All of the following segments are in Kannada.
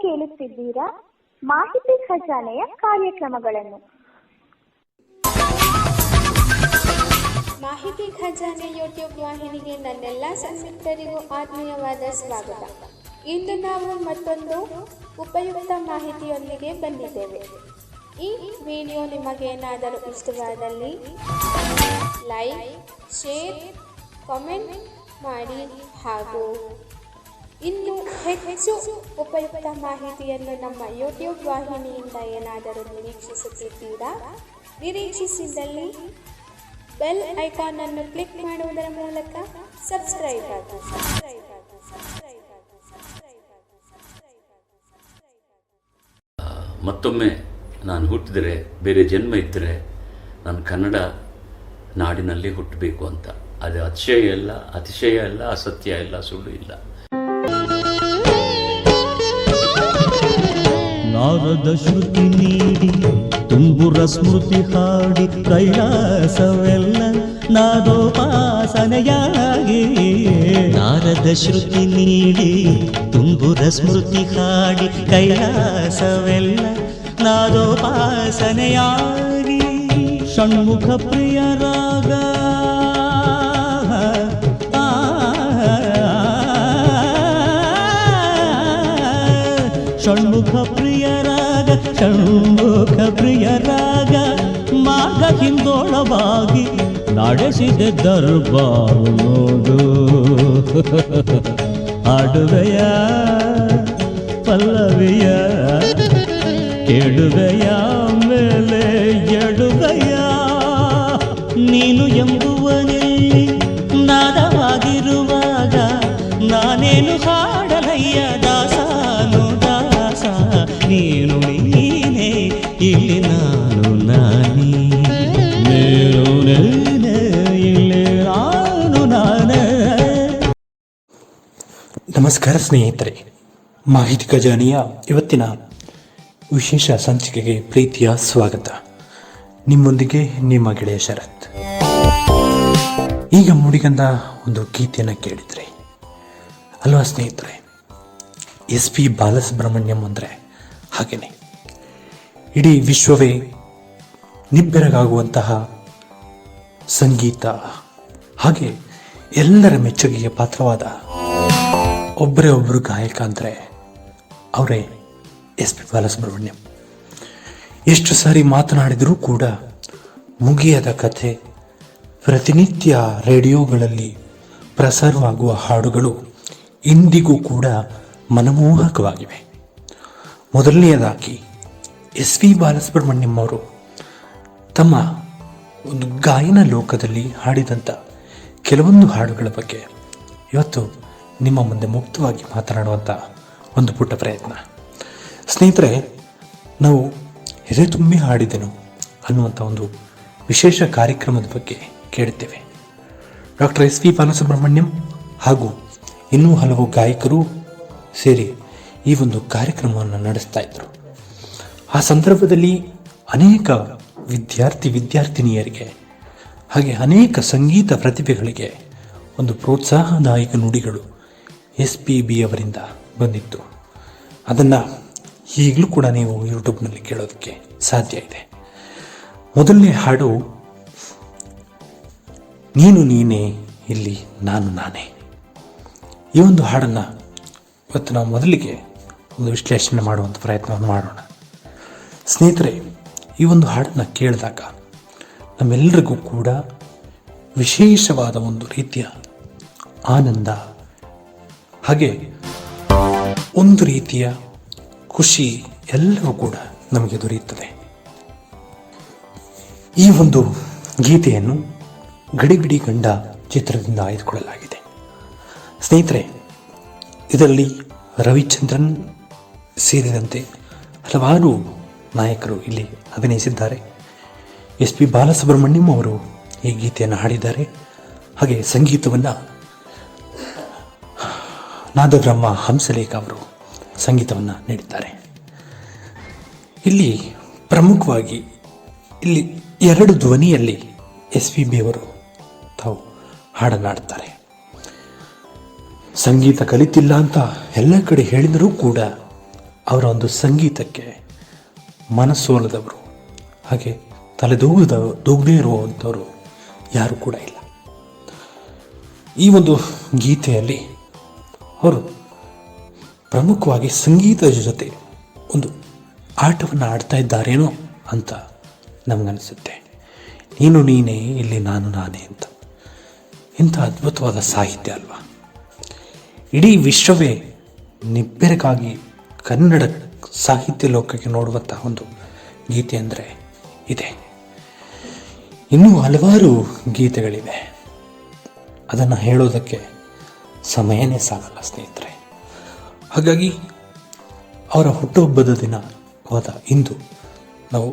ಕೇಳುತ್ತಿದ್ದೀರಾ ಮಾಹಿತಿ ಖಜಾನೆಯ ಕಾರ್ಯಕ್ರಮಗಳನ್ನು. ಮಾಹಿತಿ ಖಜಾನೆ ಯೂಟ್ಯೂಬ್ ವಾಹಿನಿಗೆ ನನ್ನೆಲ್ಲ ಸಂಯುಕ್ತರಿಗೂ ಆತ್ಮೀಯವಾದ ಸ್ವಾಗತ. ಇಂದು ನಾವು ಮತ್ತೊಂದು ಉಪಯುಕ್ತ ಮಾಹಿತಿಯೊಂದಿಗೆ ಬಂದಿದ್ದೇವೆ. ಈ ವಿಡಿಯೋ ನಿಮಗೇನಾದರೂ ಇಷ್ಟವಾದಲ್ಲಿ ಲೈಕ್, ಶೇರ್, ಕಾಮೆಂಟ್ ಮಾಡಿ ಹಾಗೂ ಇನ್ನು ಹೆಚ್ಚು ಉಪಯುಕ್ತ ಮಾಹಿತಿಯನ್ನು ನಮ್ಮ ಯೂಟ್ಯೂಬ್ ವಾಹಿನಿಯಿಂದ ಏನಾದರೂ ನಿರೀಕ್ಷಿಸುತ್ತಿದ್ದೀರಾ? ನಿರೀಕ್ಷಿಸಿದಲ್ಲಿ ಬೆಲ್ ಐಕಾನ್ ಅನ್ನು ಕ್ಲಿಕ್ ಮಾಡುವುದರ ಮೂಲಕ ಸಬ್ಸ್ಕ್ರೈಬ್ ಆಗಿ. ಮತ್ತೊಮ್ಮೆ ನಾನು ಹುಟ್ಟಿದರೆ, ಬೇರೆ ಜನ್ಮ ಇದ್ದರೆ ನಾನು ಕನ್ನಡ ನಾಡಿನಲ್ಲಿ ಹುಟ್ಟಬೇಕು ಅಂತ. ಅದು ಅತಿಶಯ ಇಲ್ಲ, ಅಸತ್ಯ ಇಲ್ಲ, ಸುಳ್ಳು ಇಲ್ಲ. ನಾರದ ಶ್ರುತಿ ನೀಡಿ ತುಂಬುರ ಸ್ಮೃತಿ ಹಾಡಿ ಕೈಲಾಸವೆಲ್ಲ ನಾದೋಪಾಸನೆಯಾಗಿ. ನಾರದ ಶ್ರುತಿ ನೀಡಿ ತುಂಬುರ ಸ್ಮೃತಿ ಹಾಡಿ ಕೈಲಾಸವೆಲ್ಲ ನಾದೋಪಾಸನೆಯಾಗಿ. ಷಣ್ಮುಖ ಪ್ರಿಯ ರಾಗ ಷಣ್ಮುಖ ಪ್ರಿಯ ರಾಗ ಷಣ್ಮುಖ ಪ್ರಿಯ ರಾಗ ಮಾರ್ಗ ಹಿಂದೋಳವಾಗಿ ನಡೆಸಿದೆ ದರ್ಬಾರು ನೋಡು. ಆಡುವೆಯ ಪಲ್ಲವಿಯ ಕೇಳುವೆಯ ಮೇಲೆ ಎಡುವೆಯ. ನೀನು ಎಂಬುವನಲ್ಲಿ ನಾದವಾಗಿರುವಾಗ ನಾನೇನು ಹಾಡಲಯ್ಯ ದಾಸಾನು ದಾಸ. ನೀನು ನೀನೇ ಇಲ್ಲಿ ನಾನು ನಾನೇ, ನೀನು ನೀನೇ ಇಲ್ಲಿ ನಾನು ನಾನೇ. ನಮಸ್ಕಾರ ಸ್ನೇಹಿತರೆ, ಮಾಹಿತಿ ಖಜಾನೆಯ ಇವತ್ತಿನ ವಿಶೇಷ ಸಂಚಿಕೆಗೆ ಪ್ರೀತಿಯ ಸ್ವಾಗತ. ನಿಮ್ಮೊಂದಿಗೆ ನಿಮ್ಮ ಗೆಳೆಯ ಶರತ್. ಈಗ ಮೂಡಿಗಂದ ಒಂದು ಗೀತೆಯನ್ನು ಕೇಳಿದ್ರೆ ಅಲ್ವಾ ಸ್ನೇಹಿತರೆ, SP ಬಾಲಸುಬ್ರಹ್ಮಣ್ಯಂ ಅಂದರೆ ಹಾಗೇನೆ ಇಡೀ ವಿಶ್ವವೇ ನಿಬ್ಬೆರಗಾಗುವಂತಹ ಸಂಗೀತ, ಹಾಗೆ ಎಲ್ಲರ ಮೆಚ್ಚುಗೆಗೆ ಪಾತ್ರವಾದ ಒಬ್ಬರೇ ಒಬ್ಬರು ಗಾಯಕ ಅಂದರೆ ಅವರೇ SP ಬಾಲಸುಬ್ರಹ್ಮಣ್ಯಂ. ಎಷ್ಟು ಸಾರಿ ಮಾತನಾಡಿದರೂ ಕೂಡ ಮುಗಿಯದ ಕಥೆ. ಪ್ರತಿನಿತ್ಯ ರೇಡಿಯೋಗಳಲ್ಲಿ ಪ್ರಸಾರವಾಗುವ ಹಾಡುಗಳು ಇಂದಿಗೂ ಕೂಡ ಮನಮೋಹಕವಾಗಿವೆ. ಮೊದಲನೆಯದಾಗಿ SP ಬಾಲಸುಬ್ರಹ್ಮಣ್ಯಂ ಅವರು ತಮ್ಮ ಒಂದು ಗಾಯನ ಲೋಕದಲ್ಲಿ ಹಾಡಿದಂಥ ಕೆಲವೊಂದು ಹಾಡುಗಳ ಬಗ್ಗೆ ಇವತ್ತು ನಿಮ್ಮ ಮುಂದೆ ಮುಕ್ತವಾಗಿ ಮಾತನಾಡುವಂಥ ಒಂದು ಪುಟ್ಟ ಪ್ರಯತ್ನ. ಸ್ನೇಹಿತರೆ, ನಾವು ಎದೆ ತುಂಬಿ ಹಾಡಿದೆನು ಅನ್ನುವಂಥ ಒಂದು ವಿಶೇಷ ಕಾರ್ಯಕ್ರಮದ ಬಗ್ಗೆ ಕೇಳುತ್ತೇವೆ. ಡಾಕ್ಟರ್ SP ಬಾಲಸುಬ್ರಹ್ಮಣ್ಯಂ ಹಾಗೂ ಇನ್ನೂ ಹಲವು ಗಾಯಕರು ಸೇರಿ ಈ ಒಂದು ಕಾರ್ಯಕ್ರಮವನ್ನು ನಡೆಸ್ತಾ ಇದ್ದರು. ಆ ಸಂದರ್ಭದಲ್ಲಿ ಅನೇಕ ವಿದ್ಯಾರ್ಥಿನಿಯರಿಗೆ ಹಾಗೆ ಅನೇಕ ಸಂಗೀತ ಪ್ರತಿಭೆಗಳಿಗೆ ಒಂದು ಪ್ರೋತ್ಸಾಹದಾಯಕ ನುಡಿಗಳು SPB ಅವರಿಂದ ಬಂದಿತ್ತು. ಅದನ್ನು ಈಗಲೂ ಕೂಡ ನೀವು ಯೂಟ್ಯೂಬ್ನಲ್ಲಿ ಕೇಳೋದಕ್ಕೆ ಸಾಧ್ಯ ಇದೆ. ಮೊದಲನೇ ಹಾಡು ನೀನು ನೀನೇ ಇಲ್ಲಿ ನಾನು ನಾನೇ. ಈ ಒಂದು ಹಾಡನ್ನು ಇವತ್ತು ನಾವು ಮೊದಲಿಗೆ ಒಂದು ವಿಶ್ಲೇಷಣೆ ಮಾಡುವಂಥ ಪ್ರಯತ್ನವನ್ನು ಮಾಡೋಣ. ಸ್ನೇಹಿತರೆ, ಈ ಒಂದು ಹಾಡನ್ನು ಕೇಳಿದಾಗ ನಮ್ಮೆಲ್ಲರಿಗೂ ಕೂಡ ವಿಶೇಷವಾದ ಒಂದು ರೀತಿಯ ಆನಂದ, ಹಾಗೆ ಒಂದು ರೀತಿಯ ಖುಷಿ ಎಲ್ಲವೂ ಕೂಡ ನಮಗೆ ದೊರೆಯುತ್ತದೆ. ಈ ಒಂದು ಗೀತೆಯನ್ನು ಗಡಿಬಿಡಿ ಗಂಡ ಚಿತ್ರದಿಂದ ಆಯ್ದುಕೊಳ್ಳಲಾಗಿದೆ. ಸ್ನೇಹಿತರೆ, ಇದರಲ್ಲಿ ರವಿಚಂದ್ರನ್ ಸೇರಿದಂತೆ ಹಲವಾರು ನಾಯಕರು ಇಲ್ಲಿ ಅಭಿನಯಿಸಿದ್ದಾರೆ. SP ಬಾಲಸುಬ್ರಹ್ಮಣ್ಯಂ ಅವರು ಈ ಗೀತೆಯನ್ನು ಹಾಡಿದ್ದಾರೆ. ಹಾಗೆ ಸಂಗೀತವನ್ನು ನಾದಬ್ರಹ್ಮ ಹಂಸಲೇಖ ಅವರು ಸಂಗೀತವನ್ನು ನೀಡಿದ್ದಾರೆ. ಇಲ್ಲಿ ಪ್ರಮುಖವಾಗಿ ಇಲ್ಲಿ ಎರಡು ಧ್ವನಿಯಲ್ಲಿ SPB ಅವರು ತಾವು ಹಾಡನ್ನಾಡ್ತಾರೆ. ಸಂಗೀತ ಕಲಿತಿಲ್ಲ ಅಂತ ಎಲ್ಲ ಕಡೆ ಹೇಳಿದರೂ ಕೂಡ ಅವರ ಒಂದು ಸಂಗೀತಕ್ಕೆ ಮನಸೋಲದವರು ಹಾಗೆ ದೂಗದೇ ಇರುವಂಥವರು ಯಾರೂ ಕೂಡ ಇಲ್ಲ. ಈ ಒಂದು ಗೀತೆಯಲ್ಲಿ ಅವರು ಪ್ರಮುಖವಾಗಿ ಸಂಗೀತದ ಜೊತೆ ಒಂದು ಆಟವನ್ನು ಆಡ್ತಾ ಇದ್ದಾರೇನೋ ಅಂತ ನಮಗನಿಸುತ್ತೆ. ನೀನು ನೀನೇ ಇಲ್ಲಿ ನಾನು ನಾನೇ ಅಂತ. ಇಂಥ ಅದ್ಭುತವಾದ ಸಾಹಿತ್ಯ ಅಲ್ವಾ. ಇಡೀ ವಿಶ್ವವೇ ನಿಬ್ಬೆರಗಾಗಿ ಕನ್ನಡ ಸಾಹಿತ್ಯ ಲೋಕಕ್ಕೆ ನೋಡುವಂತಹ ಒಂದು ಗೀತೆ ಅಂದರೆ ಇದೆ. ಇನ್ನೂ ಹಲವಾರು ಗೀತೆಗಳಿವೆ. ಅದನ್ನು ಹೇಳೋದಕ್ಕೆ ಸಮಯನೇ ಸಾಲಲ್ಲ ಸ್ನೇಹಿತರೆ. ಹಾಗಾಗಿ ಅವರ ಹುಟ್ಟುಹಬ್ಬದ ದಿನವಾದ ಇಂದು ನಾವು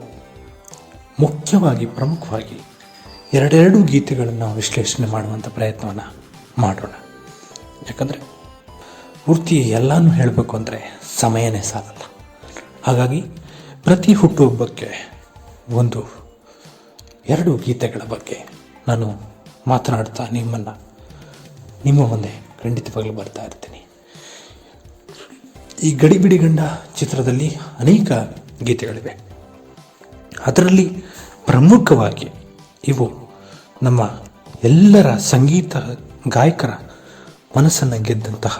ಮುಖ್ಯವಾಗಿ ಪ್ರಮುಖವಾಗಿ ಎರಡೆರಡು ಗೀತೆಗಳನ್ನು ವಿಶ್ಲೇಷಣೆ ಮಾಡುವಂಥ ಪ್ರಯತ್ನವನ್ನು ಮಾಡೋಣ. ಯಾಕಂದರೆ ಪೂರ್ತಿ ಎಲ್ಲನೂ ಹೇಳಬೇಕು ಅಂದರೆ ಸಮಯನೇ ಸಾಲಲ್ಲ. ಹಾಗಾಗಿ ಪ್ರತಿ ಹುಟ್ಟುಹಬ್ಬಕ್ಕೆ ಒಂದು ಎರಡು ಗೀತೆಗಳ ಬಗ್ಗೆ ನಾನು ಮಾತನಾಡ್ತಾ ನಿಮ್ಮ ಮುಂದೆ ಖಂಡಿತವಾಗ್ಲೂ ಬರ್ತಾ ಇರ್ತೀನಿ. ಈ ಗಡಿಬಿಡಿ ಗಂಡ ಚಿತ್ರದಲ್ಲಿ ಅನೇಕ ಗೀತೆಗಳಿವೆ. ಅದರಲ್ಲಿ ಪ್ರಮುಖವಾಗಿ ಇವು ನಮ್ಮ ಎಲ್ಲರ ಸಂಗೀತ ಗಾಯಕರ ಮನಸ್ಸನ್ನು ಗೆದ್ದಂತಹ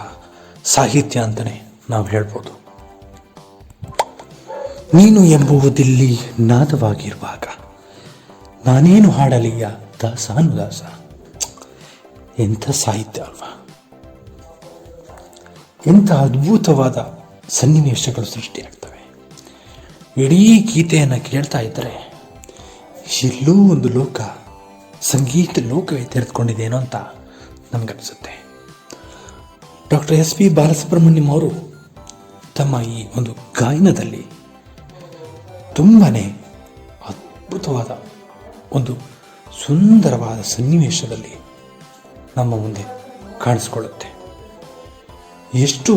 ಸಾಹಿತ್ಯ ಅಂತಲೇ ನಾವು ಹೇಳ್ಬೋದು. ನೀನು ಎಂಬುವುದಿಲ್ಲಿ ನಾದವಾಗಿರುವಾಗ ನಾನೇನು ಹಾಡಲಿಯ ದಾಸಾನುದಾಸ. ಎಂಥ ಸಾಹಿತ್ಯ ಅಲ್ವಾ. ಎಂಥ ಅದ್ಭುತವಾದ ಸನ್ನಿವೇಶಗಳು ಸೃಷ್ಟಿಯಾಗ್ತವೆ. ಇಡೀ ಗೀತೆಯನ್ನು ಕೇಳ್ತಾ ಇದ್ದರೆ ಎಲ್ಲೂ ಒಂದು ಲೋಕ, ಸಂಗೀತ ಲೋಕವೇ ತೆರೆದುಕೊಂಡಿದ್ದೇನೋ ಅಂತ ನಮಗನಿಸುತ್ತೆ. ಡಾಕ್ಟರ್ SP ಬಾಲಸುಬ್ರಹ್ಮಣ್ಯಂ ಅವರು ತಮ್ಮ ಈ ಒಂದು ಗಾಯನದಲ್ಲಿ ತುಂಬಾ ಅದ್ಭುತವಾದ ಒಂದು ಸುಂದರವಾದ ಸನ್ನಿವೇಶದಲ್ಲಿ ನಮ್ಮ ಮುಂದೆ ಕಾಣಿಸ್ಕೊಳ್ಳುತ್ತೆ. ಎಷ್ಟು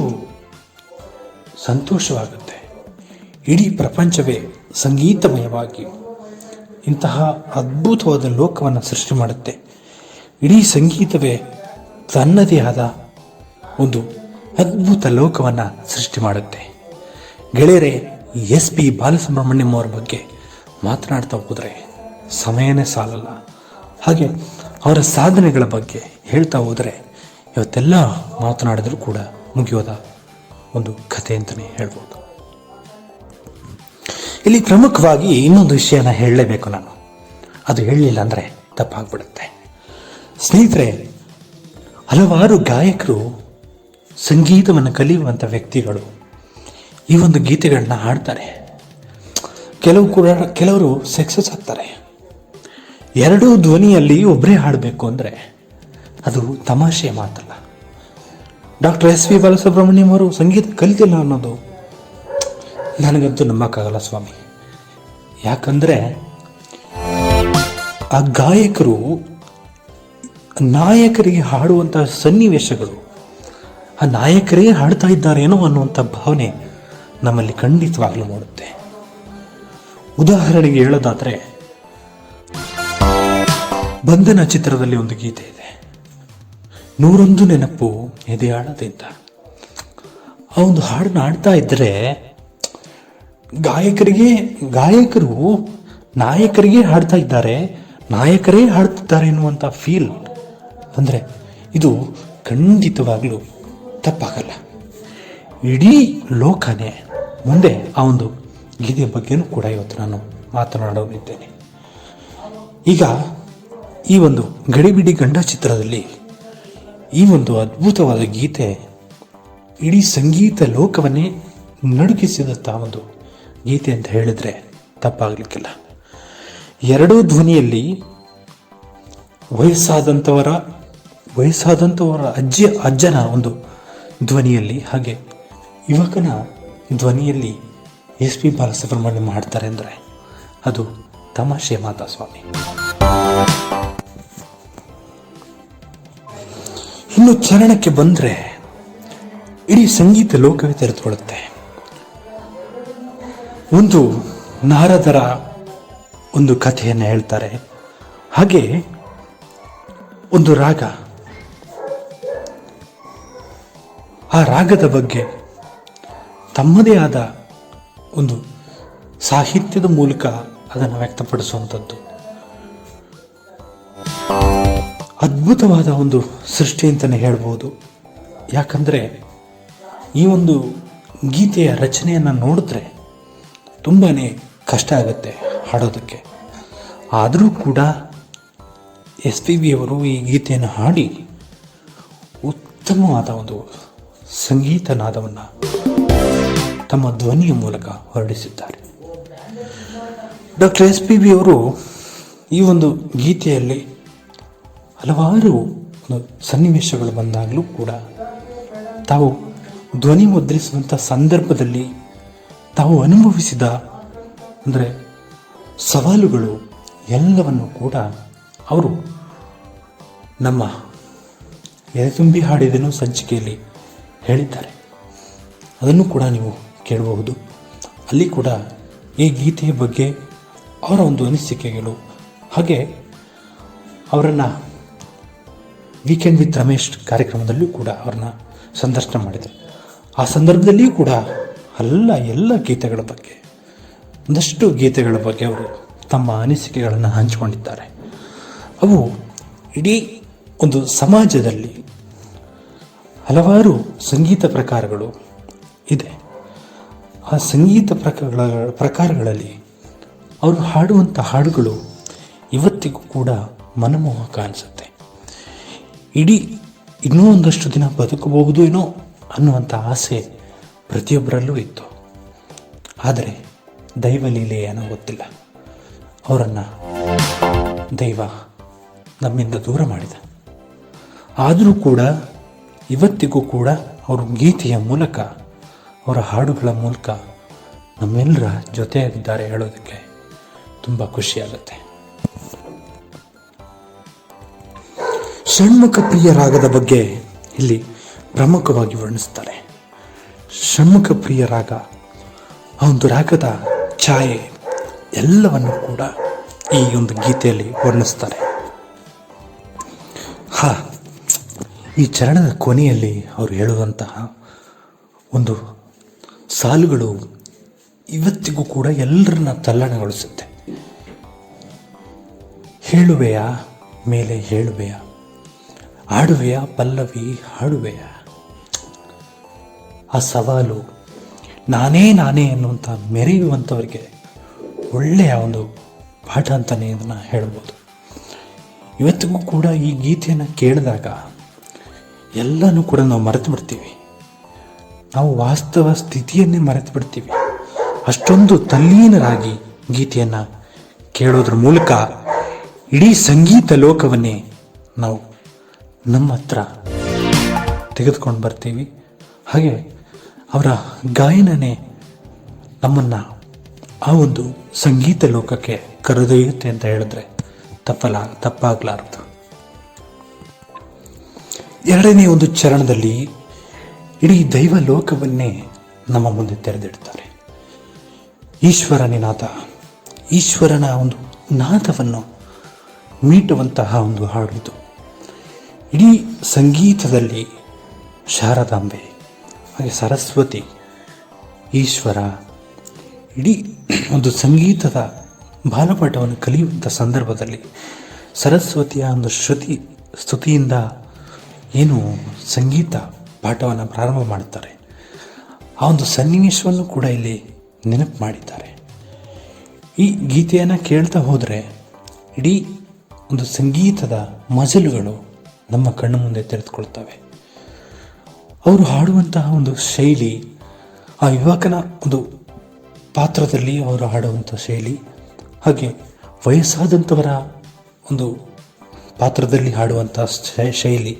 ಸಂತೋಷವಾಗುತ್ತೆ. ಇಡೀ ಪ್ರಪಂಚವೇ ಸಂಗೀತಮಯವಾಗಿ ಇಂತಹ ಅದ್ಭುತವಾದ ಲೋಕವನ್ನು ಸೃಷ್ಟಿ ಮಾಡುತ್ತೆ. ಇಡೀ ಸಂಗೀತವೇ ತನ್ನದೇ ಆದ ಒಂದು ಅದ್ಭುತ ಲೋಕವನ್ನು ಸೃಷ್ಟಿ ಮಾಡುತ್ತೆ. ಗೆಳೆಯರೇ, SP ಬಾಲಸುಬ್ರಹ್ಮಣ್ಯಂ ಅವರ ಬಗ್ಗೆ ಮಾತನಾಡ್ತಾ ಹೋದರೆ ಸಮಯನೇ ಸಾಲಲ್ಲ. ಹಾಗೆ ಅವರ ಸಾಧನೆಗಳ ಬಗ್ಗೆ ಹೇಳ್ತಾ ಹೋದರೆ ಇವತ್ತೆಲ್ಲ ಮಾತನಾಡಿದರೂ ಕೂಡ ಮುಗಿಯೋದ ಒಂದು ಕಥೆ ಅಂತಲೇ ಹೇಳ್ಬೋದು. ಇಲ್ಲಿ ಪ್ರಮುಖವಾಗಿ ಇನ್ನೊಂದು ವಿಷಯನ ಹೇಳಲೇಬೇಕು ನಾನು. ಅದು ಹೇಳಲಿಲ್ಲ ಅಂದರೆ ತಪ್ಪಾಗ್ಬಿಡುತ್ತೆ. ಸ್ನೇಹಿತರೆ, ಹಲವಾರು ಗಾಯಕರು, ಸಂಗೀತವನ್ನು ಕಲಿಯುವಂಥ ವ್ಯಕ್ತಿಗಳು ಈ ಒಂದು ಗೀತೆಗಳನ್ನ ಹಾಡ್ತಾರೆ. ಕೆಲವರು ಸಕ್ಸಸ್ ಆಗ್ತಾರೆ. ಎರಡೂ ಧ್ವನಿಯಲ್ಲಿ ಒಬ್ಬರೇ ಹಾಡಬೇಕು ಅಂದರೆ ಅದು ತಮಾಷೆಯ ಮಾತಲ್ಲ. ಡಾಕ್ಟರ್ SP ಬಾಲಸುಬ್ರಹ್ಮಣ್ಯಂ ಅವರು ಸಂಗೀತ ಕಲಿತಿಲ್ಲ ಅನ್ನೋದು ನನಗಂತೂ ನಂಬಕ್ಕಾಗಲ್ಲ ಸ್ವಾಮಿ. ಯಾಕಂದರೆ ಆ ಗಾಯಕರು ನಾಯಕರಿಗೆ ಹಾಡುವಂಥ ಸನ್ನಿವೇಶಗಳು, ಆ ನಾಯಕರೇ ಹಾಡ್ತಾ ಇದ್ದಾರೇನೋ ಅನ್ನುವಂಥ ಭಾವನೆ ನಮ್ಮಲ್ಲಿ ಖಂಡಿತವಾಗ್ಲೂ ಮೂಡುತ್ತೆ. ಉದಾಹರಣೆಗೆ ಹೇಳೋದಾದರೆ, ಬಂಧನ ಚಿತ್ರದಲ್ಲಿ ಒಂದು ಗೀತೆ ಇದೆ, 101 ನೆನಪು ಎದೆಯಾಳದಿಂದ. ಆ ಒಂದು ಹಾಡನ್ನ ಹಾಡ್ತಾ ಇದ್ದರೆ ಗಾಯಕರು ನಾಯಕರಿಗೆ ಹಾಡ್ತಾ ಇದ್ದಾರೆ, ನಾಯಕರೇ ಹಾಡ್ತಿದ್ದಾರೆ ಎನ್ನುವಂಥ ಫೀಲ್ ಅಂದರೆ ಇದು ಖಂಡಿತವಾಗ್ಲೂ ತಪ್ಪಾಗಲ್ಲ. ಇಡೀ ಲೋಕನೇ ಮುಂದೆ ಆ ಒಂದು ಗೀತೆಯ ಬಗ್ಗೆನೂ ಕೂಡ ಇವತ್ತು ನಾನು ಮಾತನಾಡಲಿದ್ದೇನೆ. ಈಗ ಈ ಒಂದು ಗಡಿಬಿಡಿ ಗಂಡ ಚಿತ್ರದಲ್ಲಿ ಈ ಒಂದು ಅದ್ಭುತವಾದ ಗೀತೆ ಇಡೀ ಸಂಗೀತ ಲೋಕವನ್ನೇ ನಡುಗಿಸಿದಂಥ ಒಂದು ಗೀತೆ ಅಂತ ಹೇಳಿದರೆ ತಪ್ಪಾಗಲಿಕ್ಕಿಲ್ಲ. ಎರಡೂ ಧ್ವನಿಯಲ್ಲಿ ವಯಸ್ಸಾದಂಥವರ ಅಜ್ಜನ ಒಂದು ಧ್ವನಿಯಲ್ಲಿ ಹಾಗೆ ಯುವಕನ ಧ್ವನಿಯಲ್ಲಿ SP ಬಾಲಸುಬ್ರಹ್ಮಣ್ಯಂ ಹಾಡ್ತಾರೆ ಅಂದರೆ ಅದು ತಮಾಷೆ ಮಾತಾ ಸ್ವಾಮಿ. ಇನ್ನು ಚರಣಕ್ಕೆ ಬಂದರೆ ಇಡೀ ಸಂಗೀತ ಲೋಕವೇ ತೆರೆದುಕೊಳ್ಳುತ್ತೆ. ಒಂದು ನಾರದರ ಒಂದು ಕಥೆಯನ್ನು ಹೇಳ್ತಾರೆ. ಹಾಗೆ ಒಂದು ರಾಗ, ಆ ರಾಗದ ಬಗ್ಗೆ ತಮ್ಮದೇ ಆದ ಒಂದು ಸಾಹಿತ್ಯದ ಮೂಲಕ ಅದನ್ನು ವ್ಯಕ್ತಪಡಿಸುವಂಥದ್ದು. ಅದ್ಭುತವಾದ ಒಂದು ಸೃಷ್ಟಿ ಅಂತಲೇ ಹೇಳ್ಬೋದು. ಯಾಕಂದರೆ ಈ ಒಂದು ಗೀತೆಯ ರಚನೆಯನ್ನು ನೋಡಿದ್ರೆ ತುಂಬಾ ಕಷ್ಟ ಆಗುತ್ತೆ ಹಾಡೋದಕ್ಕೆ. ಆದರೂ ಕೂಡ SPB ಅವರು ಈ ಗೀತೆಯನ್ನು ಹಾಡಿ ಉತ್ತಮವಾದ ಒಂದು ಸಂಗೀತ ನಾದವನ್ನು ತಮ್ಮ ಧ್ವನಿಯ ಮೂಲಕ ಹೊರಡಿಸಿದ್ದಾರೆ. ಡಾಕ್ಟರ್ SPB ಅವರು ಈ ಒಂದು ಗೀತೆಯಲ್ಲಿ ಹಲವಾರು ಸನ್ನಿವೇಶಗಳು ಬಂದಾಗಲೂ ಕೂಡ ತಾವು ಧ್ವನಿ ಮುದ್ರಿಸುವಂಥ ಸಂದರ್ಭದಲ್ಲಿ ತಾವು ಅನುಭವಿಸಿದ ಅಂದರೆ ಸವಾಲುಗಳು ಎಲ್ಲವನ್ನು ಕೂಡ ಅವರು ನಮ್ಮ ಎದೆತುಂಬಿ ಹಾಡಿದನು ಸಂಚಿಕೆಯಲ್ಲಿ ಹೇಳಿದ್ದಾರೆ. ಅದನ್ನು ಕೂಡ ನೀವು ಕೇಳಬಹುದು. ಅಲ್ಲಿ ಕೂಡ ಈ ಗೀತೆಯ ಬಗ್ಗೆ ಅವರ ಒಂದು ಅನಿಸಿಕೆಗಳು, ಹಾಗೆ ಅವರನ್ನು ವೀಕೆಂಡ್ ವಿತ್ ರಮೇಶ್ ಕಾರ್ಯಕ್ರಮದಲ್ಲೂ ಕೂಡ ಅವ್ರನ್ನ ಸಂದರ್ಶನ ಮಾಡಿದರು. ಆ ಸಂದರ್ಭದಲ್ಲಿಯೂ ಕೂಡ ಎಲ್ಲ ಗೀತೆಗಳ ಬಗ್ಗೆ, ಒಂದಷ್ಟು ಗೀತೆಗಳ ಬಗ್ಗೆ ಅವರು ತಮ್ಮ ಅನಿಸಿಕೆಗಳನ್ನು ಹಂಚಿಕೊಂಡಿದ್ದಾರೆ. ಅವು ಇಡೀ ಒಂದು ಸಮಾಜದಲ್ಲಿ ಹಲವಾರು ಸಂಗೀತ ಪ್ರಕಾರಗಳು ಇದೆ. ಆ ಸಂಗೀತ ಪ್ರಕಾರಗಳಲ್ಲಿ ಅವರು ಹಾಡುವಂಥ ಹಾಡುಗಳು ಇವತ್ತಿಗೂ ಕೂಡ ಮನಮೋಹಕ ಅನಿಸುತ್ತೆ. ಇನ್ನೂ ಒಂದಷ್ಟು ದಿನ ಬದುಕಬಹುದು ಏನೋ ಅನ್ನುವಂಥ ಆಸೆ ಪ್ರತಿಯೊಬ್ಬರಲ್ಲೂ ಇತ್ತು. ಆದರೆ ದೈವಲೀಲೆ ಏನೋ ಗೊತ್ತಿಲ್ಲ, ಅವರನ್ನು ದೈವ ನಮ್ಮಿಂದ ದೂರ ಮಾಡಿದ. ಆದರೂ ಕೂಡ ಇವತ್ತಿಗೂ ಕೂಡ ಅವರು ಗೀತೆಯ ಮೂಲಕ, ಅವರ ಹಾಡುಗಳ ಮೂಲಕ ನಮ್ಮೆಲ್ಲರ ಜೊತೆಯಾಗಿದ್ದಾರೆ ಹೇಳೋದಕ್ಕೆ ತುಂಬ ಖುಷಿಯಾಗುತ್ತೆ. ಷಣ್ಮುಖ ಪ್ರಿಯ ರಾಗದ ಬಗ್ಗೆ ಇಲ್ಲಿ ಪ್ರಮುಖವಾಗಿ ವರ್ಣಿಸ್ತಾರೆ. ಷಣ್ಮುಖ ಪ್ರಿಯ ರಾಗ, ಆ ಒಂದು ರಾಗದ ಛಾಯೆ ಎಲ್ಲವನ್ನು ಕೂಡ ಈ ಒಂದು ಗೀತೆಯಲ್ಲಿ ವರ್ಣಿಸ್ತಾರೆ. ಈ ಚರಣದ ಕೊನೆಯಲ್ಲಿ ಅವರು ಹೇಳುವಂತಹ ಒಂದು ಸಾಲುಗಳು ಇವತ್ತಿಗೂ ಕೂಡ ಎಲ್ಲರನ್ನ ತಲ್ಲಣಗೊಳಿಸುತ್ತೆ. ಹೇಳುವೆಯಾ ಮೇಲೆ ಹೇಳುವೆಯಾ, ಆಡುವೆಯ ಪಲ್ಲವಿ ಹಾಡುವೆಯ. ಆ ಸವಾಲು ನಾನೇ ಎನ್ನುವಂಥ ಮೆರೆಯುವಂಥವರಿಗೆ ಒಳ್ಳೆಯ ಒಂದು ಪಾಠ ಅಂತಲೇ ಇದನ್ನು ಹೇಳ್ಬೋದು. ಇವತ್ತಿಗೂ ಕೂಡ ಈ ಗೀತೆಯನ್ನು ಕೇಳಿದಾಗ ಎಲ್ಲನೂ ಕೂಡ ನಾವು ಮರೆತು ಬಿಡ್ತೀವಿ. ನಾವು ವಾಸ್ತವ ಸ್ಥಿತಿಯನ್ನೇ ಮರೆತು ಬಿಡ್ತೀವಿ. ಅಷ್ಟೊಂದು ತಲ್ಲೀನರಾಗಿ ಗೀತೆಯನ್ನು ಕೇಳೋದ್ರ ಮೂಲಕ ಇಡೀ ಸಂಗೀತ ಲೋಕವನ್ನೇ ನಾವು ನಮ್ಮ ಹತ್ರ ತೆಗೆದುಕೊಂಡು ಬರ್ತೀವಿ. ಹಾಗೆ ಅವರ ಗಾಯನನೇ ನಮ್ಮನ್ನು ಆ ಒಂದು ಸಂಗೀತ ಲೋಕಕ್ಕೆ ಕರೆದೊಯ್ಯುತ್ತೆ ಅಂತ ಹೇಳಿದ್ರೆ ತಪ್ಪಾಗಲಾರದು. ಎರಡನೇ ಒಂದು ಚರಣದಲ್ಲಿ ಇಡೀ ದೈವ ಲೋಕವನ್ನೇ ನಮ್ಮ ಮುಂದೆ ತೆರೆದಿಡ್ತಾರೆ. ಈಶ್ವರನ ಒಂದು ನಾದವನ್ನು ಮೀಟುವಂತಹ ಒಂದು ಹಾಡು ಇದು. ಇಡೀ ಸಂಗೀತದಲ್ಲಿ ಶಾರದಾಂಬೆ, ಹಾಗೆ ಸರಸ್ವತಿ, ಈಶ್ವರ, ಇಡೀ ಒಂದು ಸಂಗೀತದ ಬಾಲಪಾಠವನ್ನು ಕಲಿಯುವಂಥ ಸಂದರ್ಭದಲ್ಲಿ ಸರಸ್ವತಿಯ ಒಂದು ಸ್ತುತಿಯಿಂದ ಏನು ಸಂಗೀತ ಪಾಠವನ್ನು ಪ್ರಾರಂಭ ಮಾಡುತ್ತಾರೆ, ಆ ಒಂದು ಸನ್ನಿವೇಶವನ್ನು ಕೂಡ ಇಲ್ಲಿ ನೆನಪು ಮಾಡಿದ್ದಾರೆ. ಈ ಗೀತೆಯನ್ನು ಕೇಳ್ತಾ ಹೋದರೆ ಇಡೀ ಒಂದು ಸಂಗೀತದ ಮಜಲುಗಳು ನಮ್ಮ ಕಣ್ಣು ಮುಂದೆ ತೆರೆದುಕೊಳ್ತವೆ. ಅವರು ಹಾಡುವಂತಹ ಒಂದು ಶೈಲಿ, ಆ ಯುವಕನ ಒಂದು ಪಾತ್ರದಲ್ಲಿ ಅವರು ಹಾಡುವಂಥ ಶೈಲಿ, ಹಾಗೆ ವಯಸ್ಸಾದಂಥವರ ಒಂದು ಪಾತ್ರದಲ್ಲಿ ಹಾಡುವಂಥ ಶೈಲಿ,